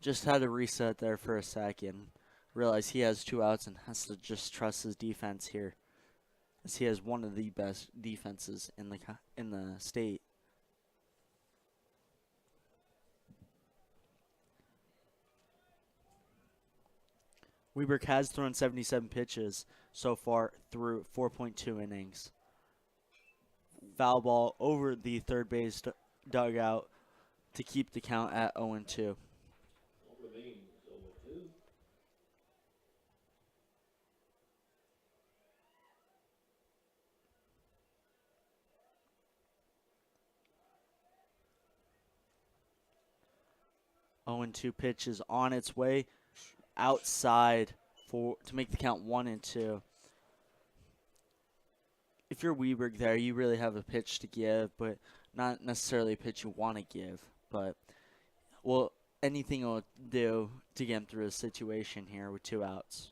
Speaker 1: just had to reset there for a second. Realize he has 2 outs and has to just trust his defense here, as he has one of the best defenses in the state. Weberg has thrown 77 pitches so far through 4.2 innings. Foul ball over the third base dugout to keep the count at 0-2. 0-2 pitch is on its way outside to make the count 1-2. If you're Weberg there, you really have a pitch to give, but not necessarily a pitch you want to give. But, well, anything will do to get him through a situation here with 2 outs.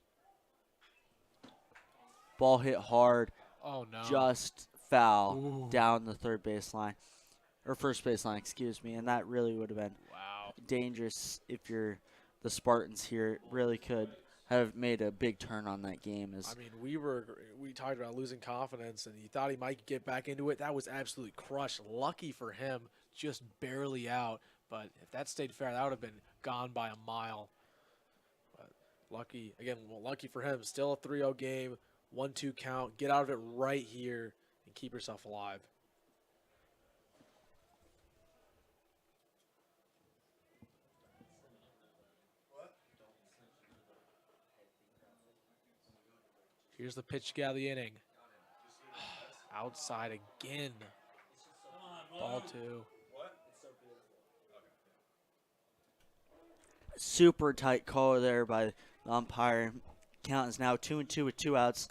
Speaker 1: Ball hit hard.
Speaker 2: Oh, no.
Speaker 1: Just foul
Speaker 2: Ooh.
Speaker 1: down the third baseline. Or first baseline, excuse me. And that really would have been dangerous if you're the Spartans here. Really could have made a big turn on that game.
Speaker 2: I mean, we talked about losing confidence, and he thought he might get back into it. That was absolutely crushed. Lucky for him, just barely out. But if that stayed fair, that would have been gone by a mile. But lucky for him. Still a 3-0 game, 1-2 count. Get out of it right here and keep yourself alive. Here's the pitch to get out of the inning. Outside again. Ball 2.
Speaker 1: Super tight call there by the umpire. Count is now 2-2 with 2 outs.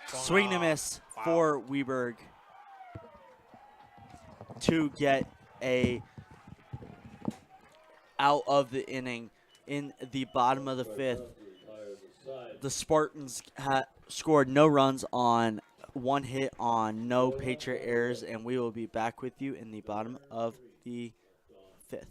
Speaker 1: Swing and a miss for Weberg to get out of the inning. In the bottom of the 5th, the Spartans scored no runs on 1 hit on no Patriot errors, and we will be back with you in the bottom of the 5th.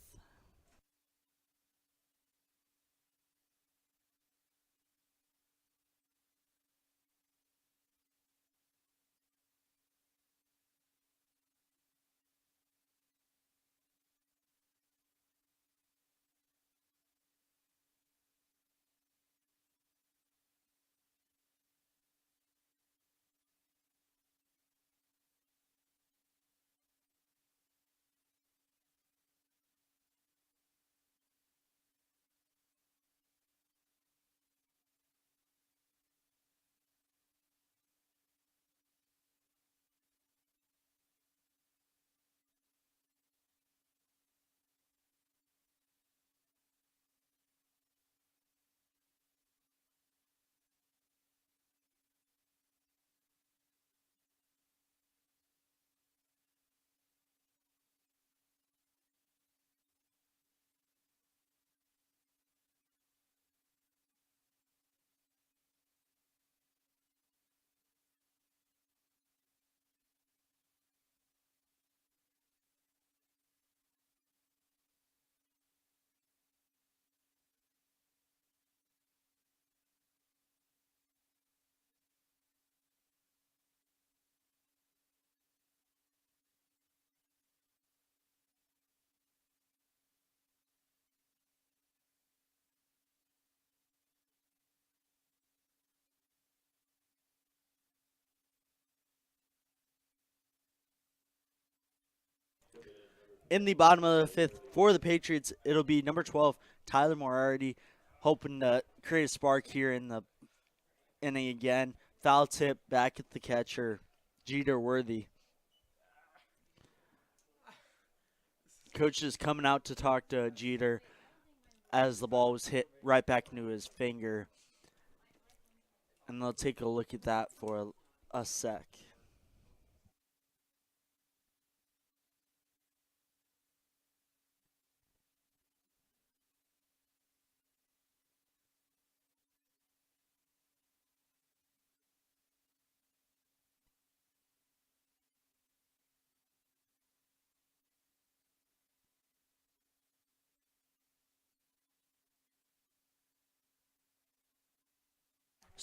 Speaker 1: In the bottom of the 5th for the Patriots, it'll be number 12, Tyler Moriarty, hoping to create a spark here in the inning again. Foul tip back at the catcher, Jeter Worthy. Coach is coming out to talk to Jeter as the ball was hit right back into his finger. And they'll take a look at that for a sec.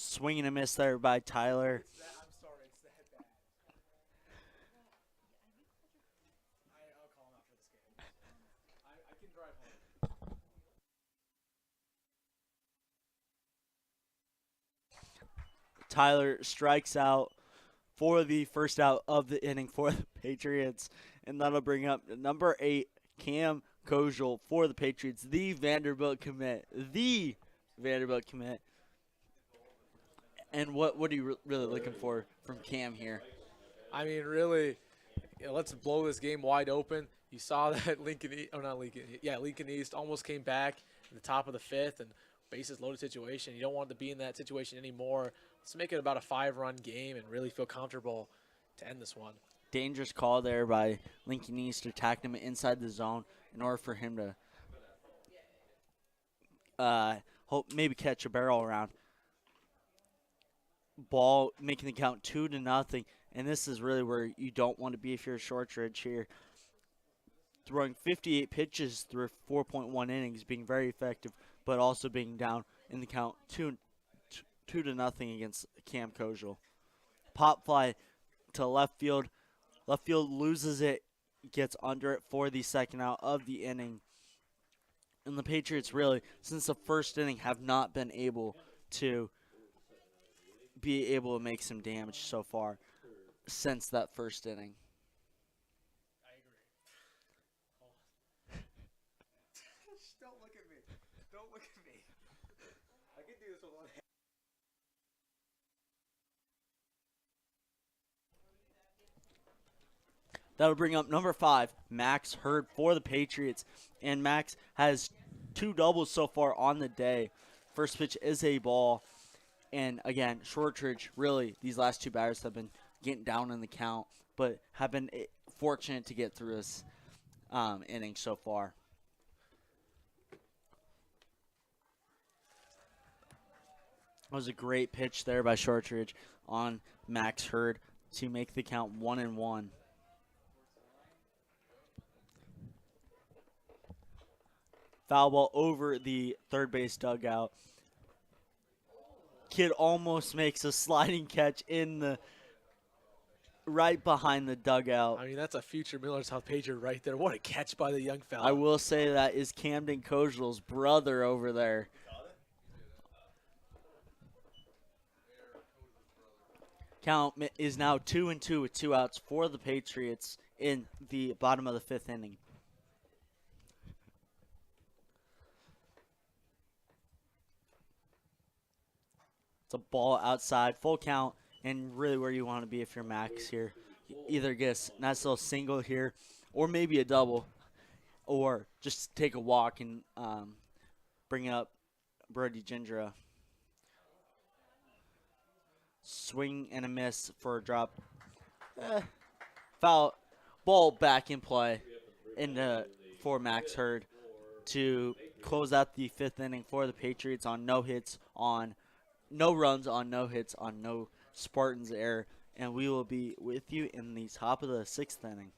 Speaker 1: Swing and a miss there by Tyler.
Speaker 2: I'm sorry, it's that bad. I'll call him after this game. I can drive home.
Speaker 1: Tyler strikes out for the first out of the inning for the Patriots. And that'll bring up number 8, Cam Kojal for the Patriots. The Vanderbilt commit. And what are you really looking for from Cam here?
Speaker 2: I mean, really, let's blow this game wide open. You saw that Lincoln East almost came back in the top of the 5th and bases loaded situation. You don't want to be in that situation anymore. Let's make it about a 5-run game and really feel comfortable to end this one.
Speaker 1: Dangerous call there by Lincoln East, attacking him inside the zone in order for him to hope maybe catch a barrel around. Ball making the count 2-0, and this is really where you don't want to be if you're a Shortridge here. Throwing 58 pitches through 4.1 innings, being very effective, but also being down in the count 2-0 against Cam Kojal. Pop fly to left field. Left field loses it, gets under it for the second out of the inning. And the Patriots really, since the first inning, have not been able to make some damage so far since that first inning.
Speaker 2: I agree. Don't look at me. Don't look at me. I can do this with one hand.
Speaker 1: That'll bring up number 5, Max Hurd for the Patriots. And Max has 2 doubles so far on the day. First pitch is a ball. And again, Shortridge, really, these last 2 batters have been getting down in the count, but have been fortunate to get through this inning so far. That was a great pitch there by Shortridge on Max Hurd to make the count 1-1. Foul ball over the third base dugout. Kid almost makes a sliding catch in the right behind the dugout.
Speaker 2: I mean, that's a future Millard South Patriot right there. What a catch by the young fella.
Speaker 1: I will say that is Camden Kojal's brother over there. Count is now 2-2 with 2 outs for the Patriots in the bottom of the 5th inning. It's a ball outside, full count, and really where you want to be if you're Max here. Either get a nice little single here, or maybe a double, or just take a walk and bring up Brody Gindra. Swing and a miss for a drop. Foul. Ball back in play for Max Hurd to close out the 5th inning for the Patriots on no runs on no hits on no Spartans error, and we will be with you in the top of the 6th inning.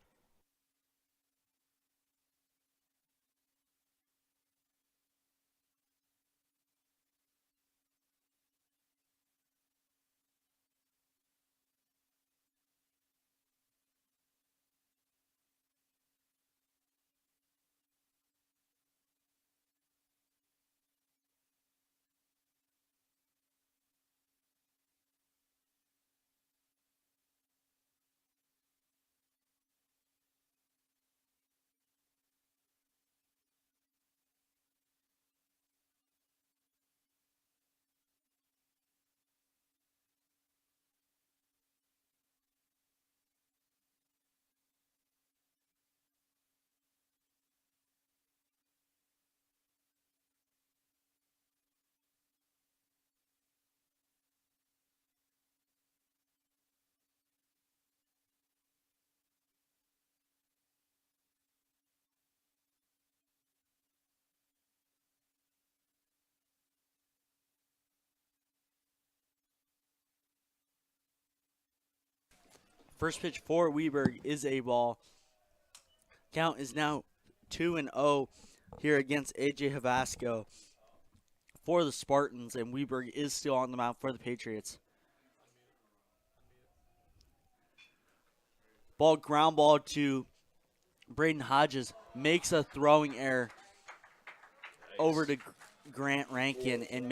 Speaker 1: First pitch for Weberg is a ball. Count is now 2-0 here against AJ Havasco for the Spartans, and Weberg is still on the mound for the Patriots. Ground ball to Braden Hodges, makes a throwing error over to Grant Rankin, and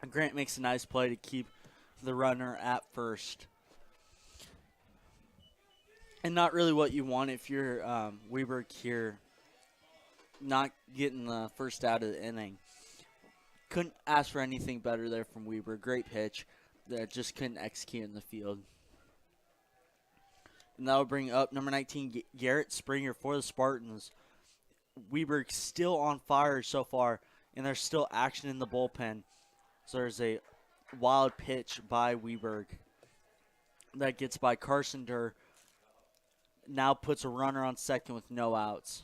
Speaker 1: Grant makes a nice play to keep the runner at first. And not really what you want if you're Weberg here, not getting the first out of the inning. Couldn't ask for anything better there from Weberg. Great pitch that just couldn't execute in the field. And that will bring up number 19, Garrett Springer for the Spartans. Weberg still on fire so far, and there's still action in the bullpen. So there's a wild pitch by Weberg that gets by Carson Durr. Now puts a runner on second with no outs.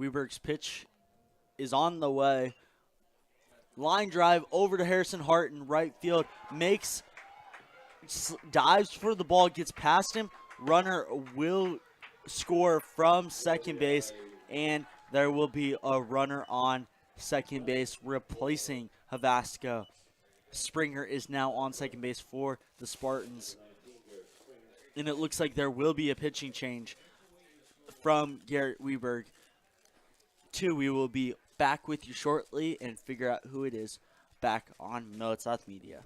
Speaker 1: Weberg's pitch is on the way. Line drive over to Harrison Hart in right field. Dives for the ball, gets past him. Runner will score from second base, and there will be a runner on second base replacing Havasco. Springer is now on second base for the Spartans. And it looks like there will be a pitching change from Garrett Weberg. We will be back with you shortly and figure out who it is back on Millard South Media.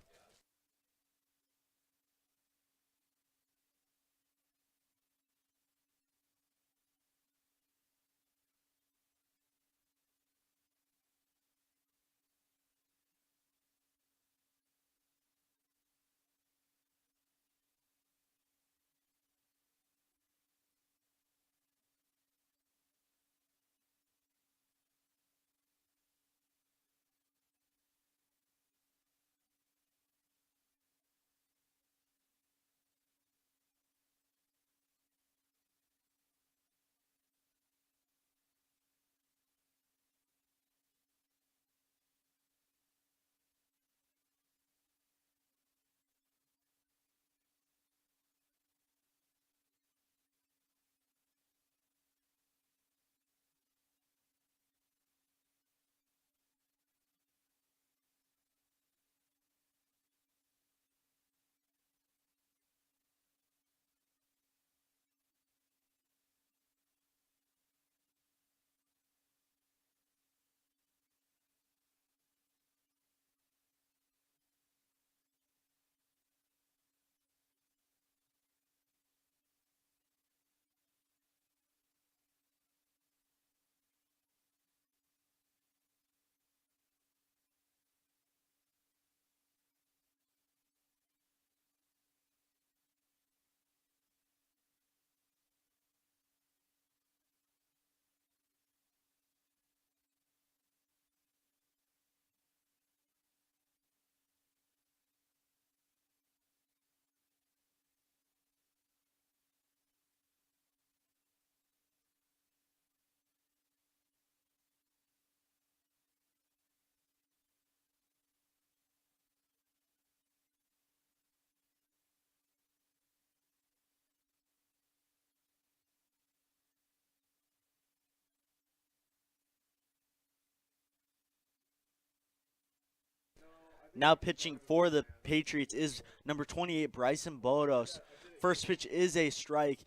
Speaker 1: Now pitching for the Patriots is number 28, Bryson Bodos. First pitch is a strike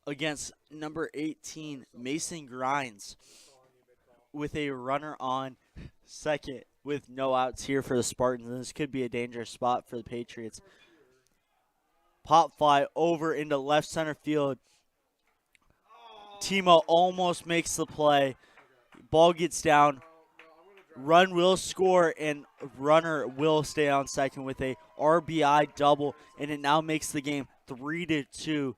Speaker 1: against number 18, Mason Grimes, with a runner on second with no outs here for the Spartans. And this could be a dangerous spot for the Patriots. Pop fly over into left center field. Timo almost makes the play. Ball gets down. Run will score, and runner will stay on second with a RBI double, and it now makes the game 3-2.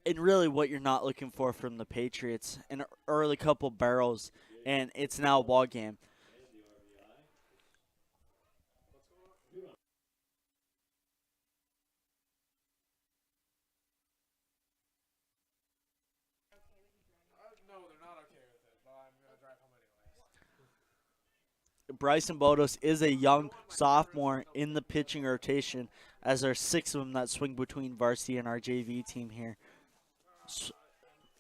Speaker 1: And really what you're not looking for from the Patriots, an early couple barrels, and it's now a ball game. Bryson Bodos is a young sophomore in the pitching rotation, as there are 6 of them that swing between varsity and our JV team here.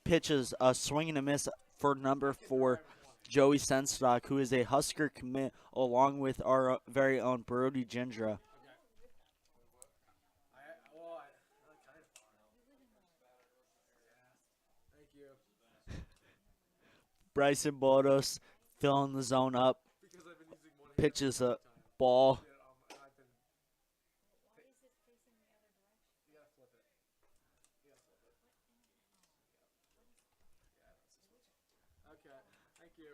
Speaker 1: Pitches a swing and a miss for number 4, Joey Senstock, who is a Husker commit, along with our very own Brody Gindra. Bryson Bodos filling the zone up, pitches a ball.
Speaker 2: Okay, thank you.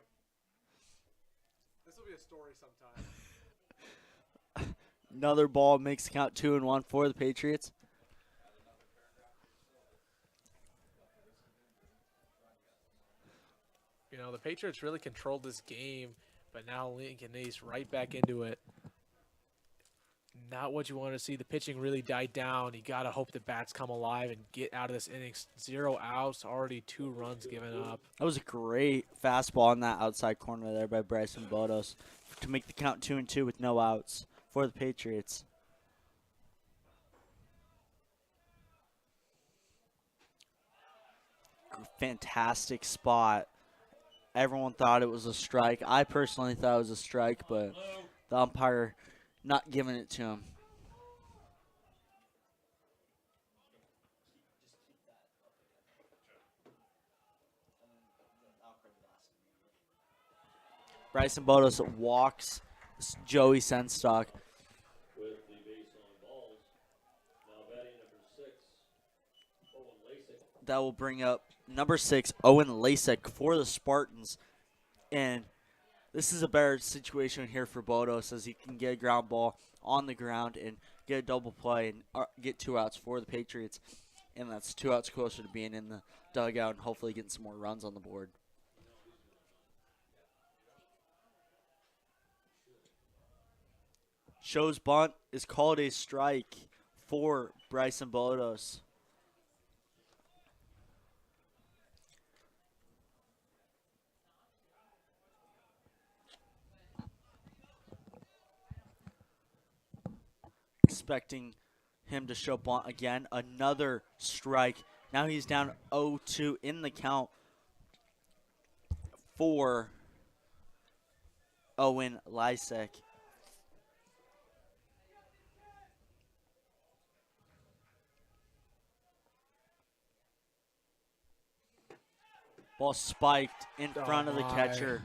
Speaker 2: This will be a story sometime.
Speaker 1: Another ball makes the count 2-1 for the Patriots.
Speaker 2: You know, the Patriots really controlled this game, but now Lincoln Ace right back into it. Not what you want to see. The pitching really died down. You got to hope the bats come alive and get out of this inning. 0 outs, already 2 runs given up.
Speaker 1: That was a great fastball in that outside corner there by Bryson Bodos to make the count 2-2 with no outs for the Patriots. Fantastic spot. Everyone thought it was a strike. I personally thought it was a strike, but the umpire not giving it to him. Bryson Bodos walks Joey Senstock.
Speaker 3: With the base on balls. Now batting number 6, Owen Lasik.
Speaker 1: That will bring up number 6, Owen Lasik for the Spartans. And this is a better situation here for Bodos, as he can get a ground ball on the ground and get a double play and get 2 outs for the Patriots. And that's 2 outs closer to being in the dugout and hopefully getting some more runs on the board. Show's bunt is called a strike for Bryson Bodos. Expecting him to show bunt again. Another strike. Now he's down 0-2 in the count for Owen Lasik. Ball spiked in front of the catcher.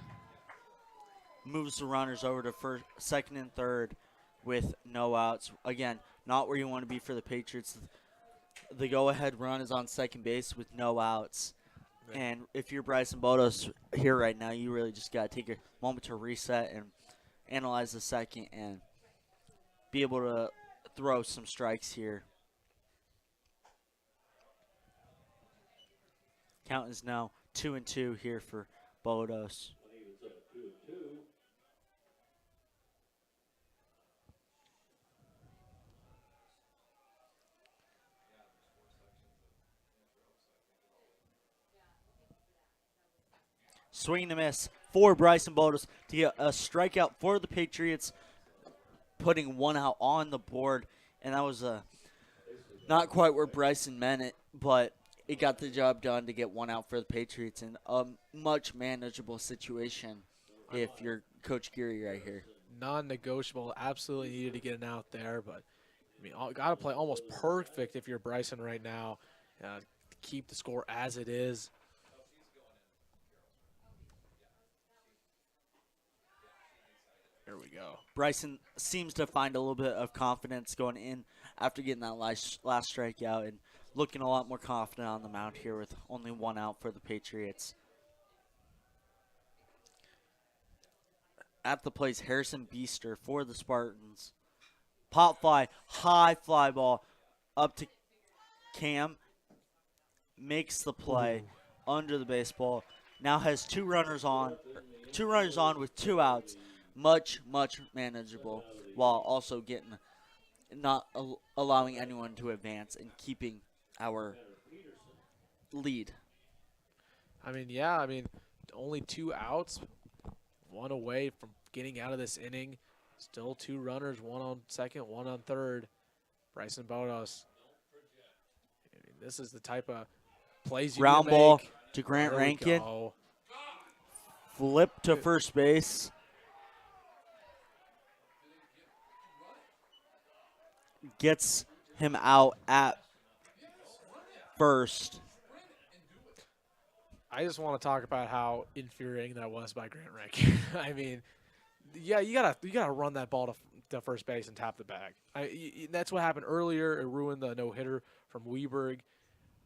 Speaker 1: Moves the runners over to first, second, and third with no outs. Again, not where you want to be for the Patriots. The go-ahead run is on second base with no outs. And if you're Bryson Bodos here right now, you really just got to take a moment to reset and analyze the second and be able to throw some strikes here. Count is now 2-2 here for Bodos. Swing and a miss for Bryson Bodos to get a strikeout for the Patriots, putting 1 out on the board. And that was not quite where Bryson meant it, but it got the job done to get 1 out for the Patriots in a much manageable situation if you're Coach Geary right here.
Speaker 2: Non-negotiable. Absolutely needed to get an out there, but I mean, got to play almost perfect if you're Bryson right now. Keep the score as it is. There we go.
Speaker 1: Bryson seems to find a little bit of confidence going in after getting that last strikeout and looking a lot more confident on the mound here with only 1 out for the Patriots. At the plate, Harrison Beester for the Spartans. Pop fly, high fly ball up to Cam. Makes the play under the baseball. Now has 2 runners on with 2 outs. Much manageable, while also not allowing anyone to advance and keeping our lead.
Speaker 2: I mean, only 2 outs, 1 away from getting out of this inning. Still 2 runners, 1 on second, 1 on third. Bryson Bodos. I mean, this is the type of plays you
Speaker 1: Ground
Speaker 2: need to
Speaker 1: ball
Speaker 2: make.
Speaker 1: to Grant
Speaker 2: There we
Speaker 1: Rankin.
Speaker 2: go.
Speaker 1: Flip to first base. Gets him out at first.
Speaker 2: I just want to talk about how infuriating that was by Grant Rankin. I mean, yeah, you gotta run that ball to first base and tap the bag. That's what happened earlier. It ruined the no hitter from Weberg.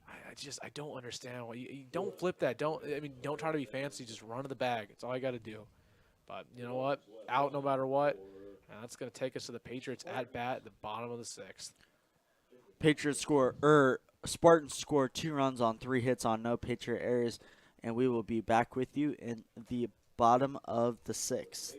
Speaker 2: I don't understand why you don't flip that. Don't try to be fancy. Just run to the bag. That's all I got to do. But you know what? Out no matter what. And that's gonna take us to the Patriots at bat at the bottom of the 6th.
Speaker 1: Spartans score 2 runs on 3 hits on no Patriot errors, and we will be back with you in the bottom of the 6th.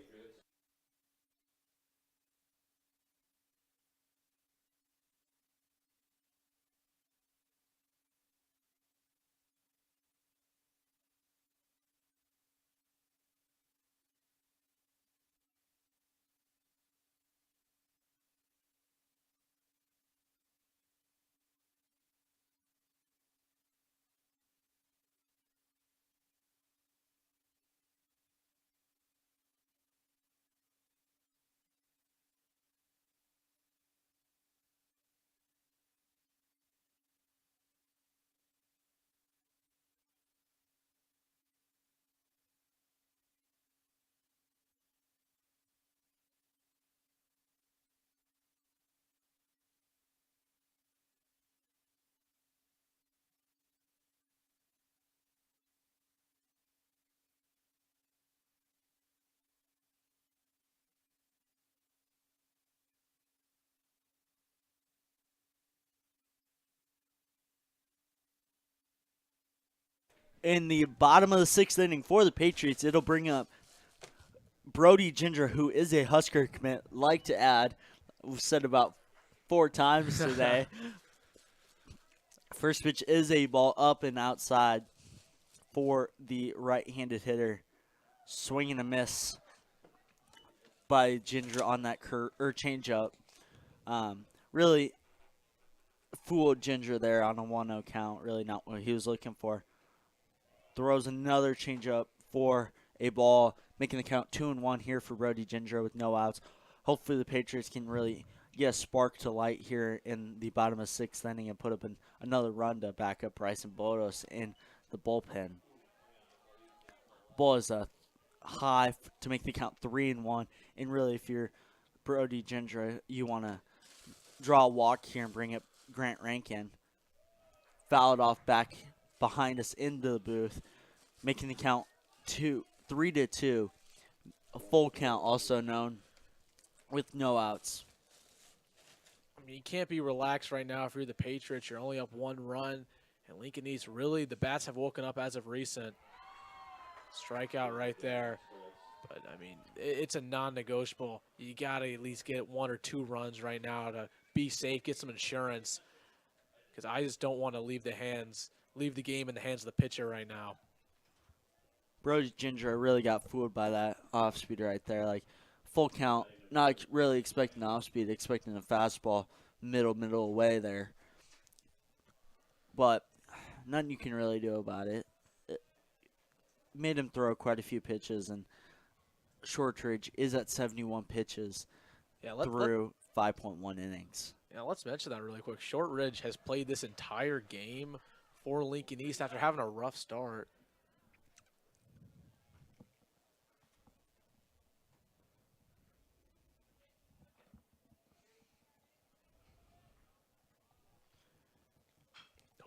Speaker 1: In the bottom of the 6th inning for the Patriots, it'll bring up Brody Ginger, who is a Husker commit. Like to add, we've said about 4 times today. First pitch is a ball up and outside for the right-handed hitter. Swing and a miss by Ginger on that changeup. Really fooled Ginger there on a 1-0 count. Really not what he was looking for. Throws another changeup for a ball, making the count 2-1 here for Brody Ginger with no outs. Hopefully the Patriots can really get a spark to light here in the bottom of 6th inning and put up another run to back up Bryson Bodos in the bullpen. Ball is a high to make the count 3-1. And really, if you're Brody Ginger, you want to draw a walk here and bring up Grant Rankin. Foul it off back behind us into the booth, making the count 3-2. A full count, also known with no outs.
Speaker 2: I mean, you can't be relaxed right now if you're the Patriots. You're only up 1 run, and Lincoln East really, the bats have woken up as of recent. Strikeout right there. But, I mean, it's a non-negotiable. You got to at least get 1 or 2 runs right now to be safe, get some insurance, because I just don't want to leave the game in the hands of the pitcher right now.
Speaker 1: Brody Ginger really got fooled by that off speed right there. Like, full count, not really expecting the off speed, expecting a fastball middle away there. But nothing you can really do about it. It made him throw quite a few pitches, and Shortridge is at 71 pitches through 5.1 innings.
Speaker 2: Yeah, let's mention that really quick. Shortridge has played this entire game for Lincoln East after having a rough start.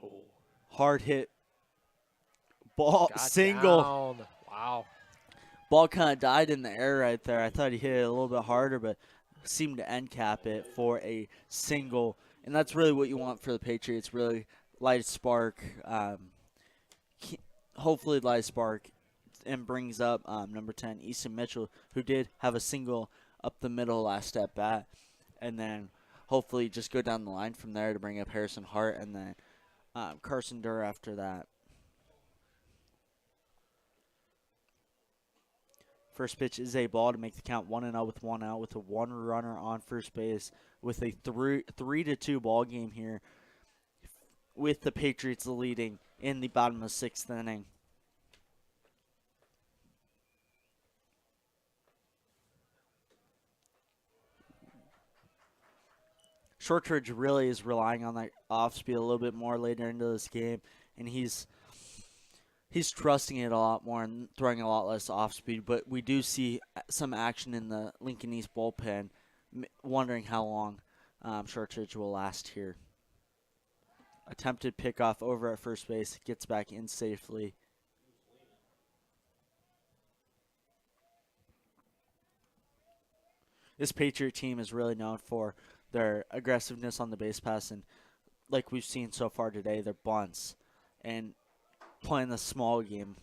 Speaker 2: Oh.
Speaker 1: Hard hit. Ball
Speaker 2: Got
Speaker 1: single.
Speaker 2: Down. Wow.
Speaker 1: Ball kind of died in the air right there. I thought he hit it a little bit harder, but seemed to end cap it for a single. And that's really what you want for the Patriots, really light spark. Hopefully light spark, and brings up number 10, Easton Mitchell, who did have a single up the middle last at bat. And then hopefully just go down the line from there to bring up Harrison Hart and then Carson Durr after that. First pitch is a ball to make the count 1-0 with 1 out, with a 1 runner on first base, with a 3-2 ball game here, with the Patriots leading in the bottom of the 6th inning. Shortridge really is relying on that off speed a little bit more later into this game, and he's trusting it a lot more and throwing a lot less off speed. But we do see some action in the Lincoln East bullpen, wondering how long Shortridge will last here. Attempted pickoff over at first base, gets back in safely. This Patriot team is really known for their aggressiveness on the base pass, and like we've seen so far today, their bunts and playing the small game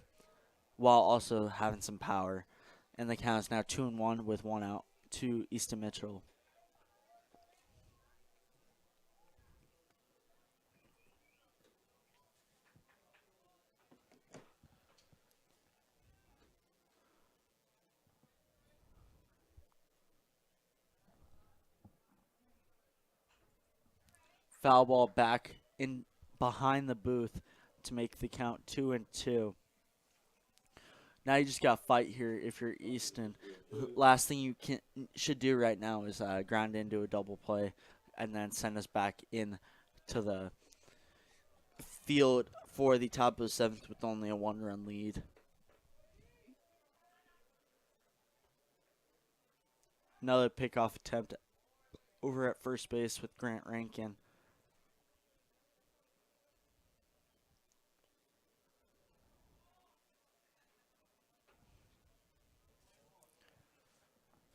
Speaker 1: while also having some power. And the count is now 2-1 with 1 out to Easton Mitchell. Foul ball back in behind the booth to make the count 2-2. Now you just got to fight here if you're Easton. Last thing you should do right now is ground into a double play and then send us back in to the field for the top of the 7th with only a 1-run lead. Another pickoff attempt over at first base with Grant Rankin.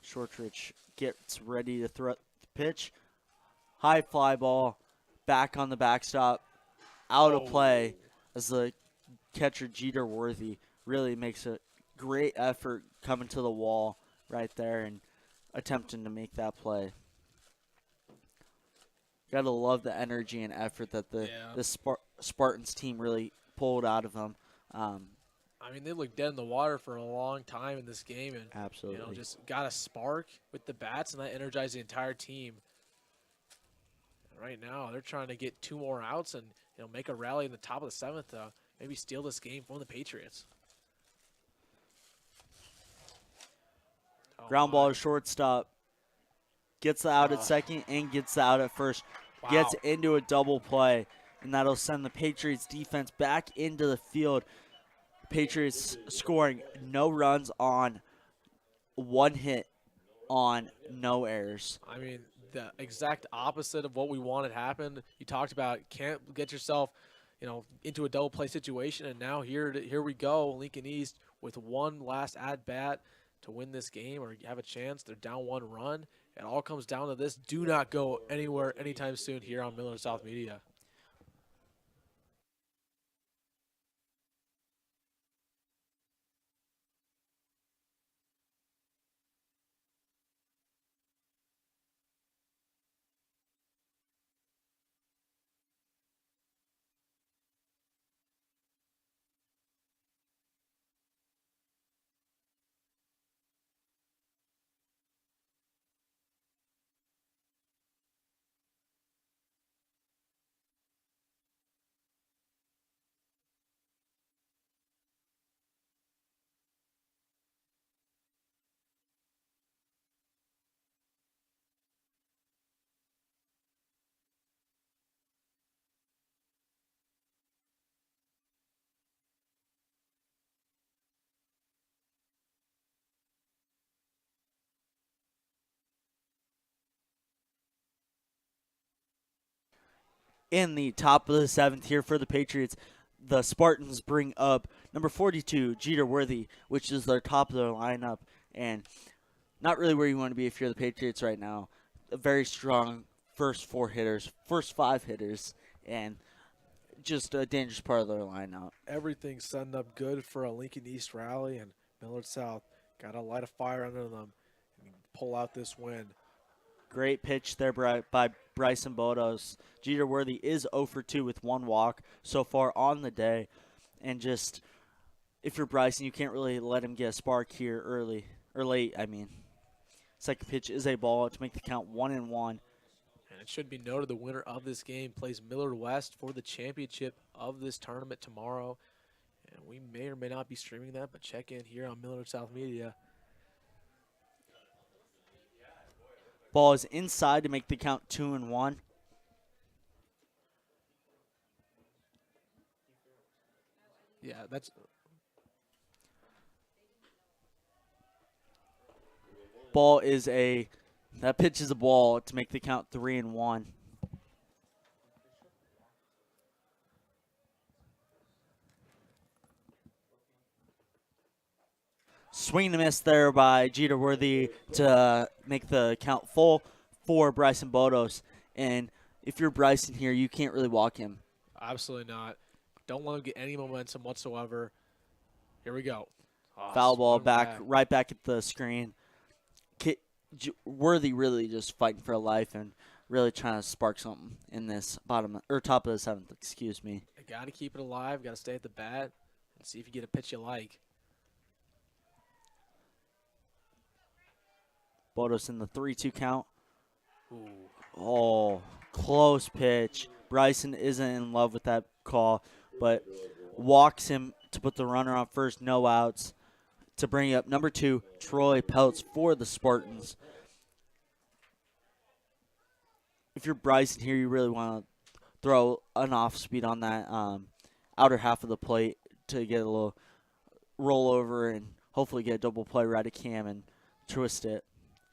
Speaker 1: Shortridge gets ready to throw the pitch. High fly ball, back on the backstop, out of play as the catcher Jeter Worthy really makes a great effort coming to the wall right there and attempting to make that play. Gotta love the energy and effort that the Spartans team really pulled out of them.
Speaker 2: I mean, they looked dead in the water for a long time in this game, and
Speaker 1: Absolutely.
Speaker 2: just got a spark with the bats, and that energized the entire team. And right now, they're trying to get 2 more outs and make a rally in the top of the 7th to maybe steal this game from the Patriots.
Speaker 1: Ground ball to shortstop. Gets the out at second and gets the out at first.
Speaker 2: Wow.
Speaker 1: Gets into a double play, and that'll send the Patriots defense back into the field. Patriots scoring no runs on 1 hit on no errors.
Speaker 2: I mean, the exact opposite of what we wanted happened. You talked about can't get yourself, into a double play situation, and now here we go, Lincoln East with one last at bat to win this game or have a chance. They're down 1 run. It all comes down to this. Do not go anywhere anytime soon here on Millard South Media.
Speaker 1: In the top of the 7th here for the Patriots, the Spartans bring up number 42, Jeter Worthy, which is their top of their lineup, and not really where you want to be if you're the Patriots right now. A very strong first 5 hitters, and just a dangerous part of their lineup.
Speaker 2: Everything's setting up good for a Lincoln East rally, and Millard South got to light a fire under them and pull out this win.
Speaker 1: Great pitch there by Bryson Bodos. Jeter Worthy is 0 for 2 with 1 walk so far on the day, and just if you're Bryson, you can't really let him get a spark here early or late. I mean, second pitch is a ball to make the count 1-1.
Speaker 2: And it should be noted the winner of this game plays Millard West for the championship of this tournament tomorrow. And we may or may not be streaming that, but check in here on Millard South Media.
Speaker 1: Ball is inside to make the count 2-1.
Speaker 2: Yeah, that's
Speaker 1: Ball is that pitch is a ball to make the count 3-1. Swing and a miss there by Jeter Worthy to make the count full for Bryson Bodos. And if you're Bryson here, you can't really walk him.
Speaker 2: absolutely not. Don't let him get any momentum whatsoever. Here we go. Oh,
Speaker 1: Foul ball
Speaker 2: swung
Speaker 1: right back at the screen. Worthy really just fighting for life and really trying to spark something in this top of the seventh. Excuse me.
Speaker 2: You got to keep it alive. Got to stay at the bat and see if you get a pitch you like.
Speaker 1: Bodos in the 3-2 count.
Speaker 2: Ooh.
Speaker 1: Oh, close pitch. Bryson isn't in love with that call, but walks him to put the runner on first, no outs, to bring up number 2, Troy Peltz for the Spartans. If you're Bryson here, you really want to throw an off speed on that outer half of the plate to get a little rollover and hopefully get a double play right at Cam and twist it.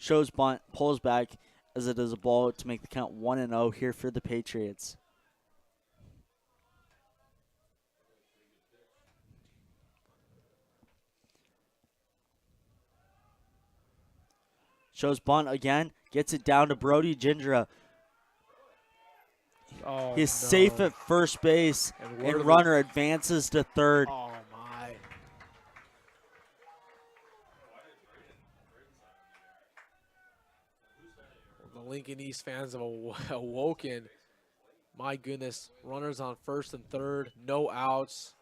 Speaker 1: Shows bunt, pulls back as it is a ball to make the count 1-0 here for the Patriots. Shows bunt again, gets it down to Brody Gindra.
Speaker 2: Oh,
Speaker 1: He's
Speaker 2: no.
Speaker 1: safe at first base, and runner advances to third.
Speaker 2: Oh, my. The Lincoln East fans have awoken. My goodness. Runners on first and third. No outs.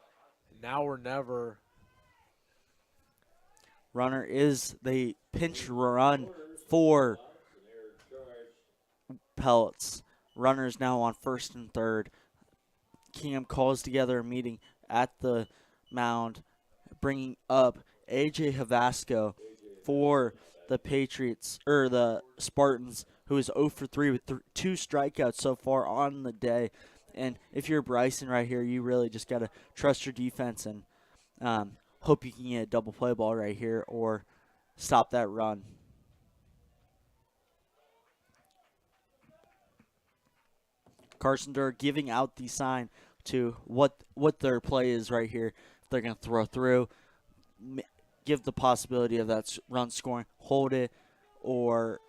Speaker 2: Now or never.
Speaker 1: Runner is the pinch run for Peltz. Runners now on first and third. Cam calls together a meeting at the mound, bringing up AJ Havasco for the Patriots, or the Spartans, who is 0 for 3 with 2 strikeouts so far on the day. And if you're Bryson right here, you really just got to trust your defense and hope you can get a double play ball right here or stop that run. Carson Durr giving out the sign to what their play is right here. If they're going to throw through, give the possibility of that run scoring, hold it, or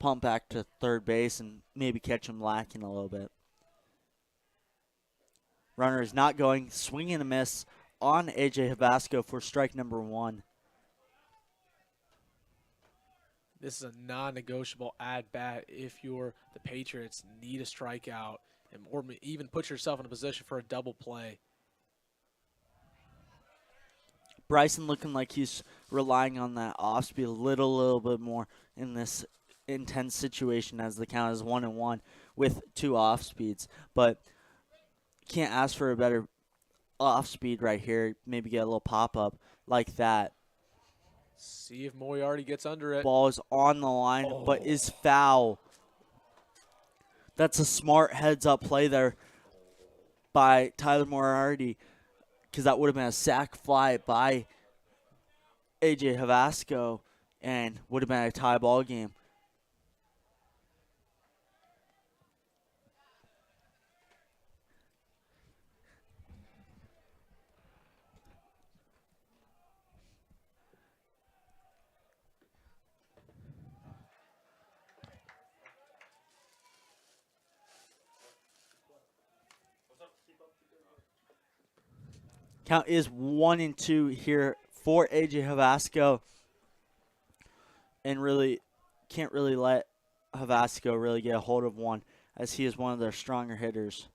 Speaker 1: pump back to third base and maybe catch him lacking a little bit. Runner is not going, swing and a miss on AJ Havasco for strike number 1.
Speaker 2: This is a non-negotiable at-bat if you're the Patriots need a strikeout or even put yourself in a position for a double play.
Speaker 1: Bryson looking like he's relying on that off speed a little bit more in this intense situation as the count is 1-1 with 2 off speeds. But can't ask for a better off speed right here. Maybe get a little pop-up like that.
Speaker 2: See if Moriarty gets under it.
Speaker 1: Ball is on the line, but is foul. That's a smart heads-up play there by Tyler Moriarty, because that would have been a sac fly by AJ Havasco and would have been a tie ball game. Count is 1-2 here for AJ Havasco, and really can't really let Havasco really get a hold of one, as he is one of their stronger hitters.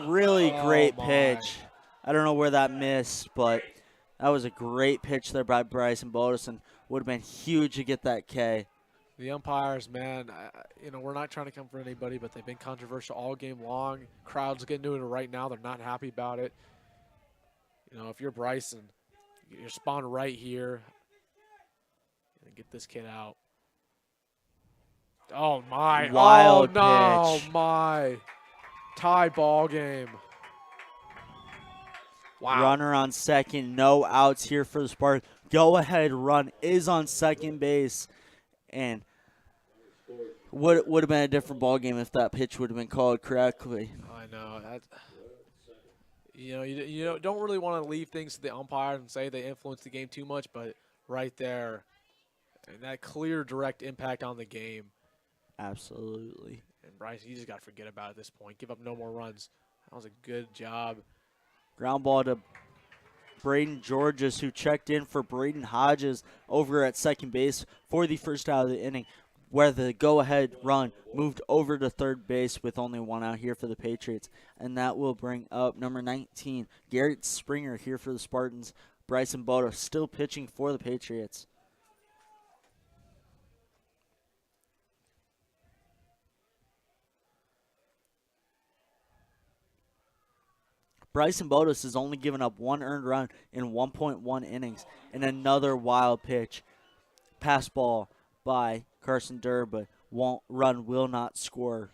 Speaker 1: Really great pitch. I don't know where that missed, but that was a great pitch there by Bryson Bodos, and would have been huge to get that K.
Speaker 2: The umpires, man, we're not trying to come for anybody, but they've been controversial all game long. Crowd's getting into it right now. They're not happy about it. If you're Bryson, you're spawned right here. And get this kid out. Oh, my.
Speaker 1: Wild
Speaker 2: no,
Speaker 1: pitch.
Speaker 2: my. Tie ball game. Wow.
Speaker 1: Runner on second, no outs here for the Spartans. Go-ahead run is on second base. And would have been a different ball game if that pitch would have been called correctly.
Speaker 2: I know. You don't really want to leave things to the umpires and say they influence the game too much, but right there, and that clear, direct impact on the game.
Speaker 1: Absolutely.
Speaker 2: And Bryce, you just got to forget about it at this point. Give up no more runs. That was a good job.
Speaker 1: Ground ball to Braden Georges, who checked in for Braden Hodges over at second base for the first out of the inning, where the go-ahead run moved over to third base with only one out here for the Patriots. And that will bring up number 19, Garrett Springer here for the Spartans. Bryson Bodo still pitching for the Patriots. Bryson Bodos has only given up one earned run in 1.1 innings, and another wild pitch. Pass ball by Carson Durr, but run will not score.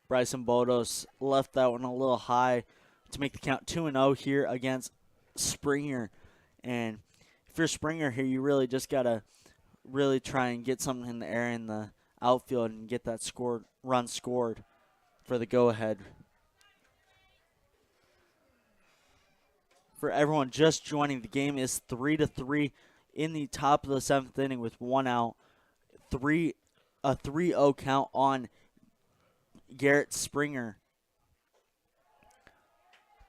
Speaker 1: Bryson Bodos left that one a little high to make the count 2-0 here against Springer. And if you're Springer here, you really just got to really try and get something in the air in the outfield and get that run scored for the go-ahead. For everyone just joining, the game is 3-3 in the top of the seventh inning with one out. A 3-0 count on Garrett Springer.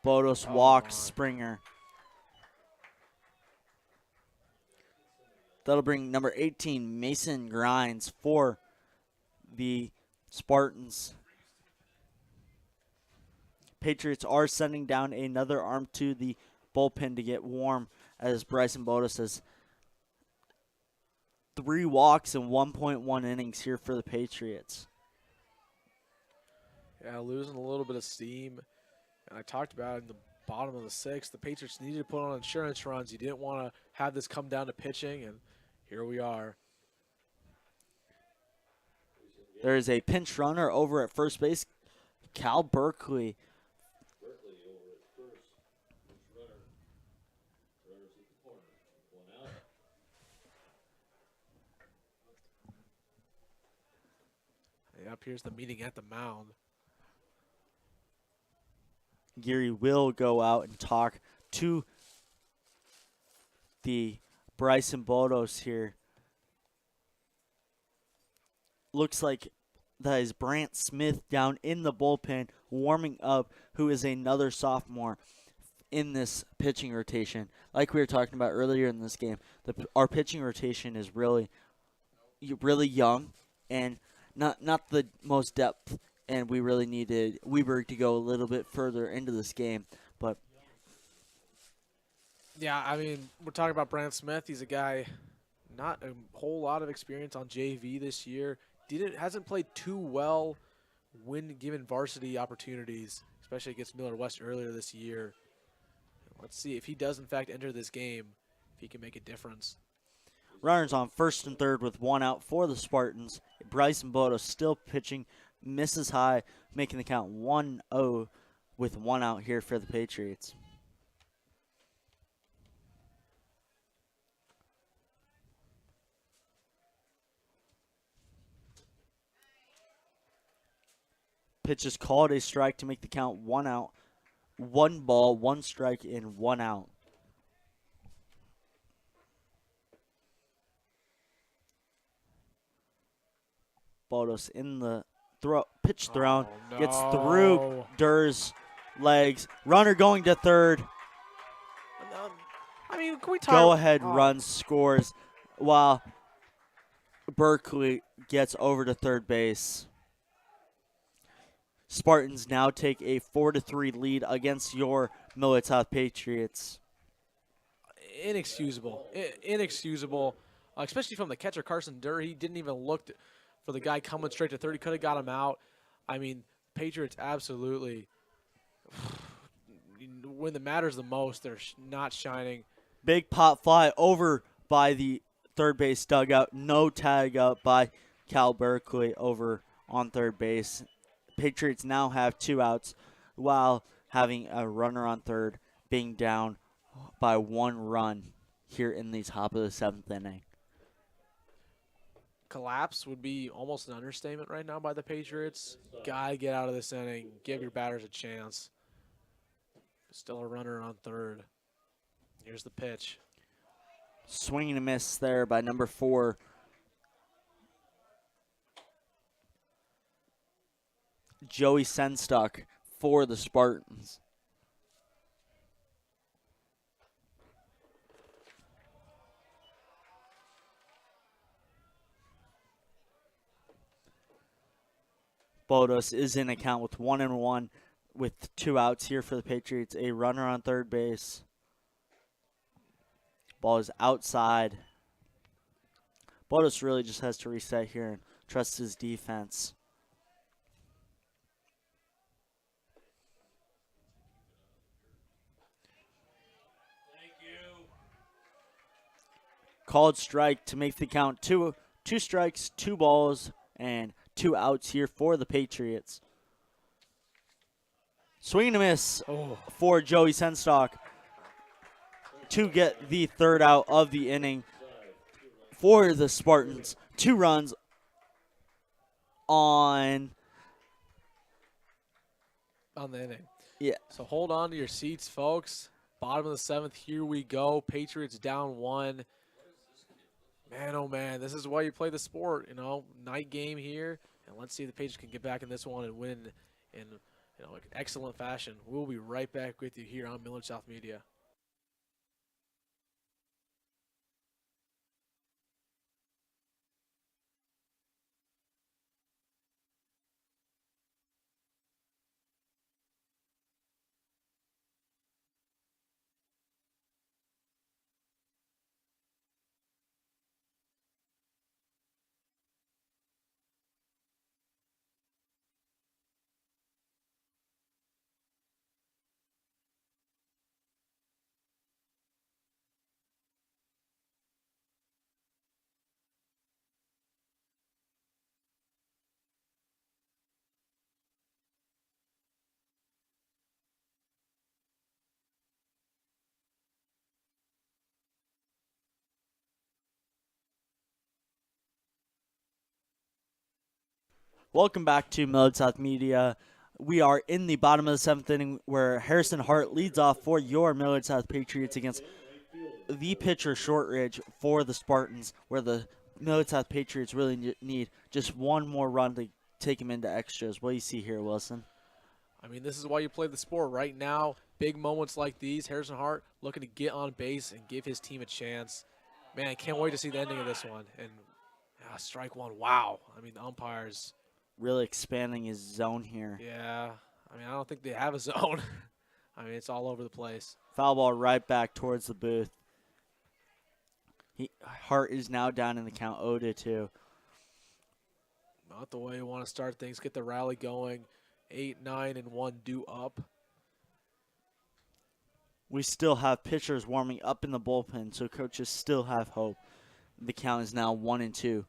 Speaker 1: Bodos walks Springer. That'll bring number 18, Mason Grimes, for the Spartans. Patriots are sending down another arm to the bullpen to get warm, as Bryson Bodos has 3 walks in 1.1 innings here for the Patriots.
Speaker 2: Yeah, losing a little bit of steam. And I talked about it in the bottom of the sixth. The Patriots needed to put on insurance runs. You didn't want to have this come down to pitching, and here we are.
Speaker 1: There is a pinch runner over at first base, Cal Berkeley.
Speaker 3: Berkeley over at first. Runner. Runner's at the corner. One out.
Speaker 2: Yep, here's the meeting at the mound.
Speaker 1: Geary will go out and talk to the Bryson Bodos here. Looks like that is Brant Smith down in the bullpen warming up, who is another sophomore in this pitching rotation. Like we were talking about earlier in this game, our pitching rotation is really young and not the most depth. And we really needed Weber to go a little bit further into this game. But
Speaker 2: yeah, I mean, we're talking about Brant Smith. He's a guy, not a whole lot of experience on JV this year. Hasn't played too well when given varsity opportunities, especially against Millard West earlier this year. Let's see if he does, in fact, enter this game, if he can make a difference.
Speaker 1: Runners on first and third with one out for the Spartans. Bryson Bodo still pitching. Misses high, making the count 1-0 with one out here for the Patriots. Pitch is called a strike to make the count 1 out. 1 ball, 1 strike, and 1 out. Bodos in the pitch thrown.
Speaker 2: Oh,
Speaker 1: Gets through
Speaker 2: no.
Speaker 1: Durr's legs. Runner going to third.
Speaker 2: I mean, can we talk?
Speaker 1: Go-ahead run scores while Berkeley gets over to third base. Spartans now take a 4-3 lead against your Millard South Patriots.
Speaker 2: Inexcusable. Inexcusable, especially from the catcher, Carson Durr. He didn't even look for the guy coming straight to third. He could have got him out. I mean, Patriots absolutely, when it matters the most, they're not shining.
Speaker 1: Big pop fly over by the third base dugout. No tag up by Cal Berkeley over on third base. Patriots now have 2 outs while having a runner on third, being down by 1 run here in the top of the 7th inning.
Speaker 2: Collapse would be almost an understatement right now by the Patriots. Gotta get out of this inning. Give your batters a chance. Still a runner on third. Here's the pitch.
Speaker 1: Swing and a miss there by number 4. Joey Senstock for the Spartans. Bodos is in account with 1-1 with 2 outs here for the Patriots. A runner on third base. Ball is outside. Bodos really just has to reset here and trust his defense. Called strike to make the count 2 strikes, 2 balls, and 2 outs here for the Patriots. Swing and a miss for Joey Senstock to get the 3rd out of the inning for the Spartans. 2 runs on
Speaker 2: the inning.
Speaker 1: Yeah.
Speaker 2: So hold on to your seats, folks. Bottom of the 7th, here we go. Patriots down 1. Man, oh man, this is why you play the sport, you know. Night game here, and let's see if the Patriots can get back in this one and win in excellent fashion. We'll be right back with you here on Millard South Media.
Speaker 1: Welcome back to Millard South Media. We are in the bottom of the 7th inning where Harrison Hart leads off for your Millard South Patriots against the pitcher Shortridge for the Spartans, where the Millard South Patriots really need just 1 more run to take them into extras. What do you see here, Wilson?
Speaker 2: I mean, this is why you play the sport. Right now, big moments like these, Harrison Hart looking to get on base and give his team a chance. Man, I can't wait to see the ending of this one. And strike 1, wow. I mean, the umpires
Speaker 1: really expanding his zone here.
Speaker 2: Yeah, I mean, I don't think they have a zone. I mean, it's all over the place.
Speaker 1: Foul ball right back towards the booth. Hart is now down in the count 0-2.
Speaker 2: Not the way you want to start things. Get the rally going. 8, 9, and 1 due up.
Speaker 1: We still have pitchers warming up in the bullpen, so coaches still have hope. The count is now 1-2.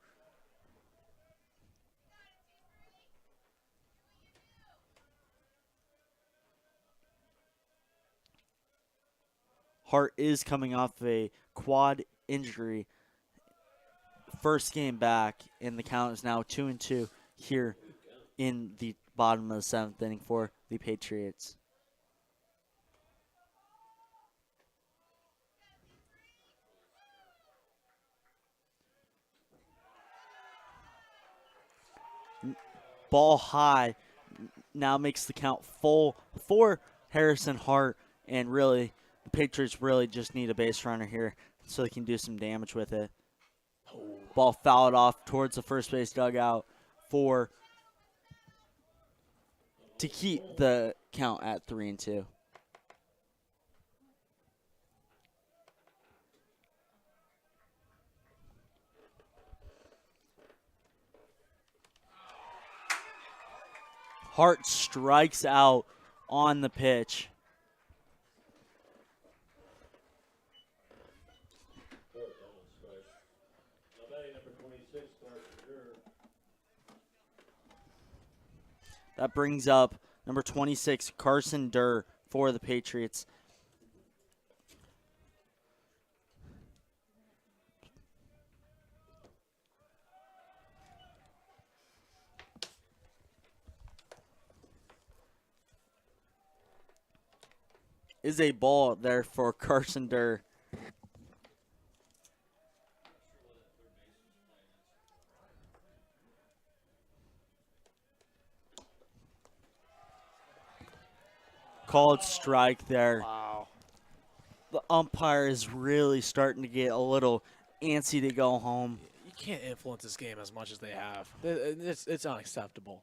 Speaker 1: Hart is coming off a quad injury. First game back, and the count is now 2-2 here in the bottom of the 7th inning for the Patriots. ball high now makes the count full for Harrison Hart, and really the Patriots really just need a base runner here so they can do some damage with it. Ball fouled off towards the first base dugout to keep the count at 3-2. Hart strikes out on the pitch.
Speaker 3: Fourth down strike. Now batting number 26, Carson Durr.
Speaker 1: That brings up number 26, Carson Durr, for the Patriots. Is a ball there for Carson Durr. Called strike there.
Speaker 2: Wow.
Speaker 1: The umpire is really starting to get a little antsy to go home.
Speaker 2: You can't influence this game as much as they have. It's unacceptable.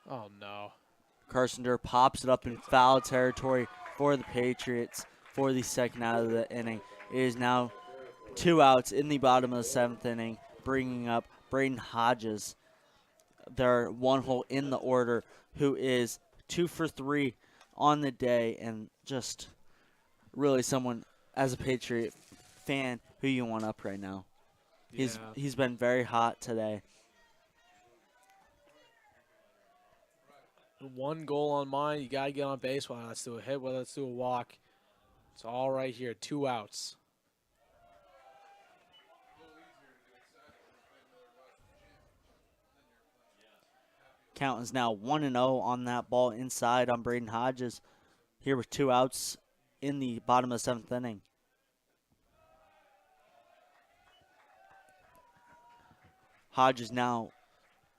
Speaker 2: Oh, no.
Speaker 1: Carson Durr pops it up in foul territory for the Patriots for the second out of the inning. It is now 2 outs in the bottom of the 7th inning, bringing up Braden Hodges, their one hole in the order, who is 2 for 3 on the day, and just really someone, as a Patriot fan, who you want up right now.
Speaker 2: Yeah.
Speaker 1: He's been very hot today.
Speaker 2: One goal on mine. You got to get on base, whether that's do a hit, whether that's do a walk. It's all right here. 2 outs.
Speaker 1: Count is now 1-0 on that ball inside on Braden Hodges here with 2 outs in the bottom of the 7th inning. Hodges now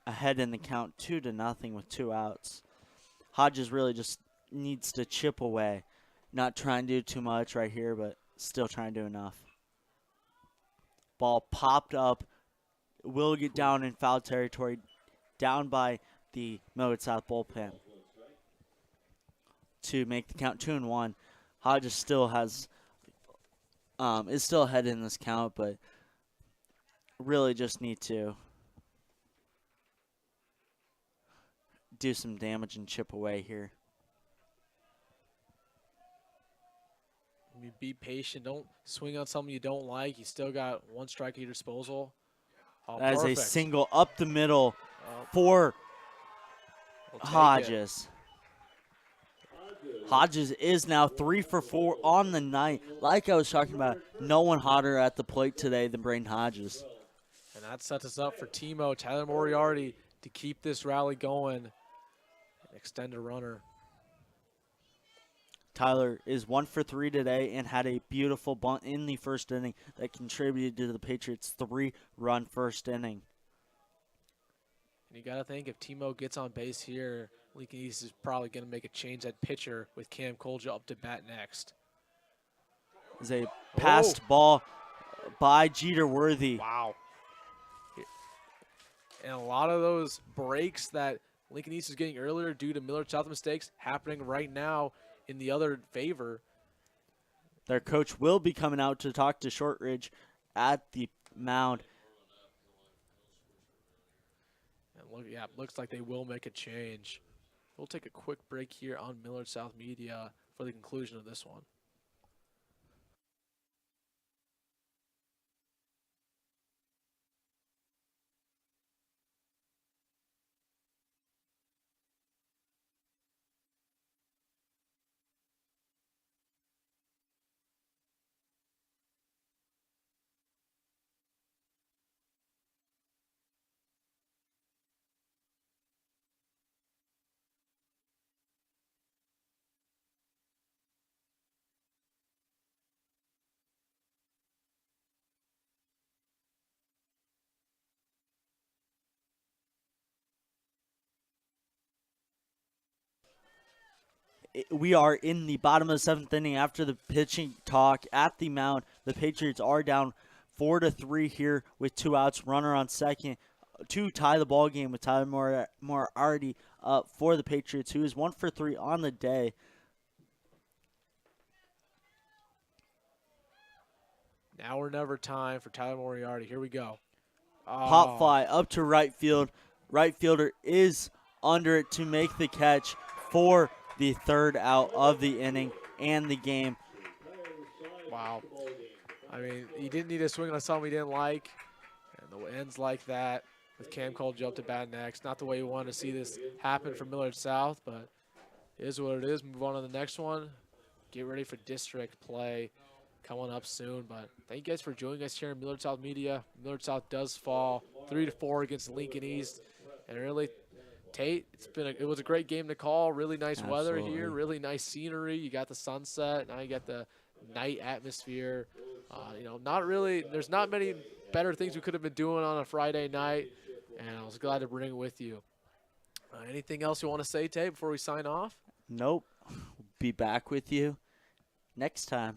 Speaker 1: ahead in the count 2-0 with 2 outs. Hodges really just needs to chip away. Not trying to do too much right here, but still trying to do enough. Ball popped up. Will get down in foul territory, down by the Millard South bullpen to make the count 2-1. Hodges still has is still ahead in this count, but really just need to do some damage and chip away here.
Speaker 2: Be patient. Don't swing on something you don't like. You still got 1 strike at your disposal. Oh,
Speaker 1: That is a
Speaker 2: perfect.
Speaker 1: single up the middle
Speaker 2: Oh,
Speaker 1: for
Speaker 2: we'll take it.
Speaker 1: Hodges. Hodges is now 3 for 4 on the night. Like I was talking about, no one hotter at the plate today than Braden Hodges.
Speaker 2: And that sets us up for Timo, Tyler Moriarty, to keep this rally going and extend a runner.
Speaker 1: Tyler is 1 for 3 today and had a beautiful bunt in the first inning that contributed to the Patriots' 3-run first inning.
Speaker 2: And you got to think if Timo gets on base here, Lincoln East is probably going to make a change at pitcher with Cam Kolja up to bat next.
Speaker 1: Is a passed ball by Jeter Worthy.
Speaker 2: Wow. And a lot of those breaks that Lincoln East is getting earlier due to Millard South mistakes happening right now in the other favor.
Speaker 1: Their coach will be coming out to talk to Shortridge at the mound.
Speaker 2: And look, yeah, looks like they will make a change. We'll take a quick break here on Millard South Media for the conclusion of this one.
Speaker 1: we are in the bottom of the 7th inning after the pitching talk at the mound. The Patriots are down 4-3 here with 2 outs, runner on second to tie the ball game with Tyler Moriarty up for the Patriots, who is 1 for 3 on the day.
Speaker 2: Now or never time for Tyler Moriarty. Here we go.
Speaker 1: Pop
Speaker 2: Oh,
Speaker 1: fly up to right field. Right fielder is under it to make the catch for the 3rd out of the inning and the game.
Speaker 2: wow. I mean, he didn't need to swing on something he didn't like. And the ends like that with Cam Colgeo up to bat next. Not the way you wanted to see this happen for Millard South, but it is what it is. Move on to the next one. Get ready for district play coming up soon. But thank you guys for joining us here in Millard South Media. Millard South does fall 3-4 against Lincoln East. And really, Tate, it was a great game to call. Really nice weather
Speaker 1: Absolutely.
Speaker 2: here. Really nice scenery. You got the sunset. Now you got the night atmosphere. Not really. There's not many better things we could have been doing on a Friday night. And I was glad to bring it with you. Anything else you want to say, Tate, before we sign off?
Speaker 1: Nope. Be back with you next time.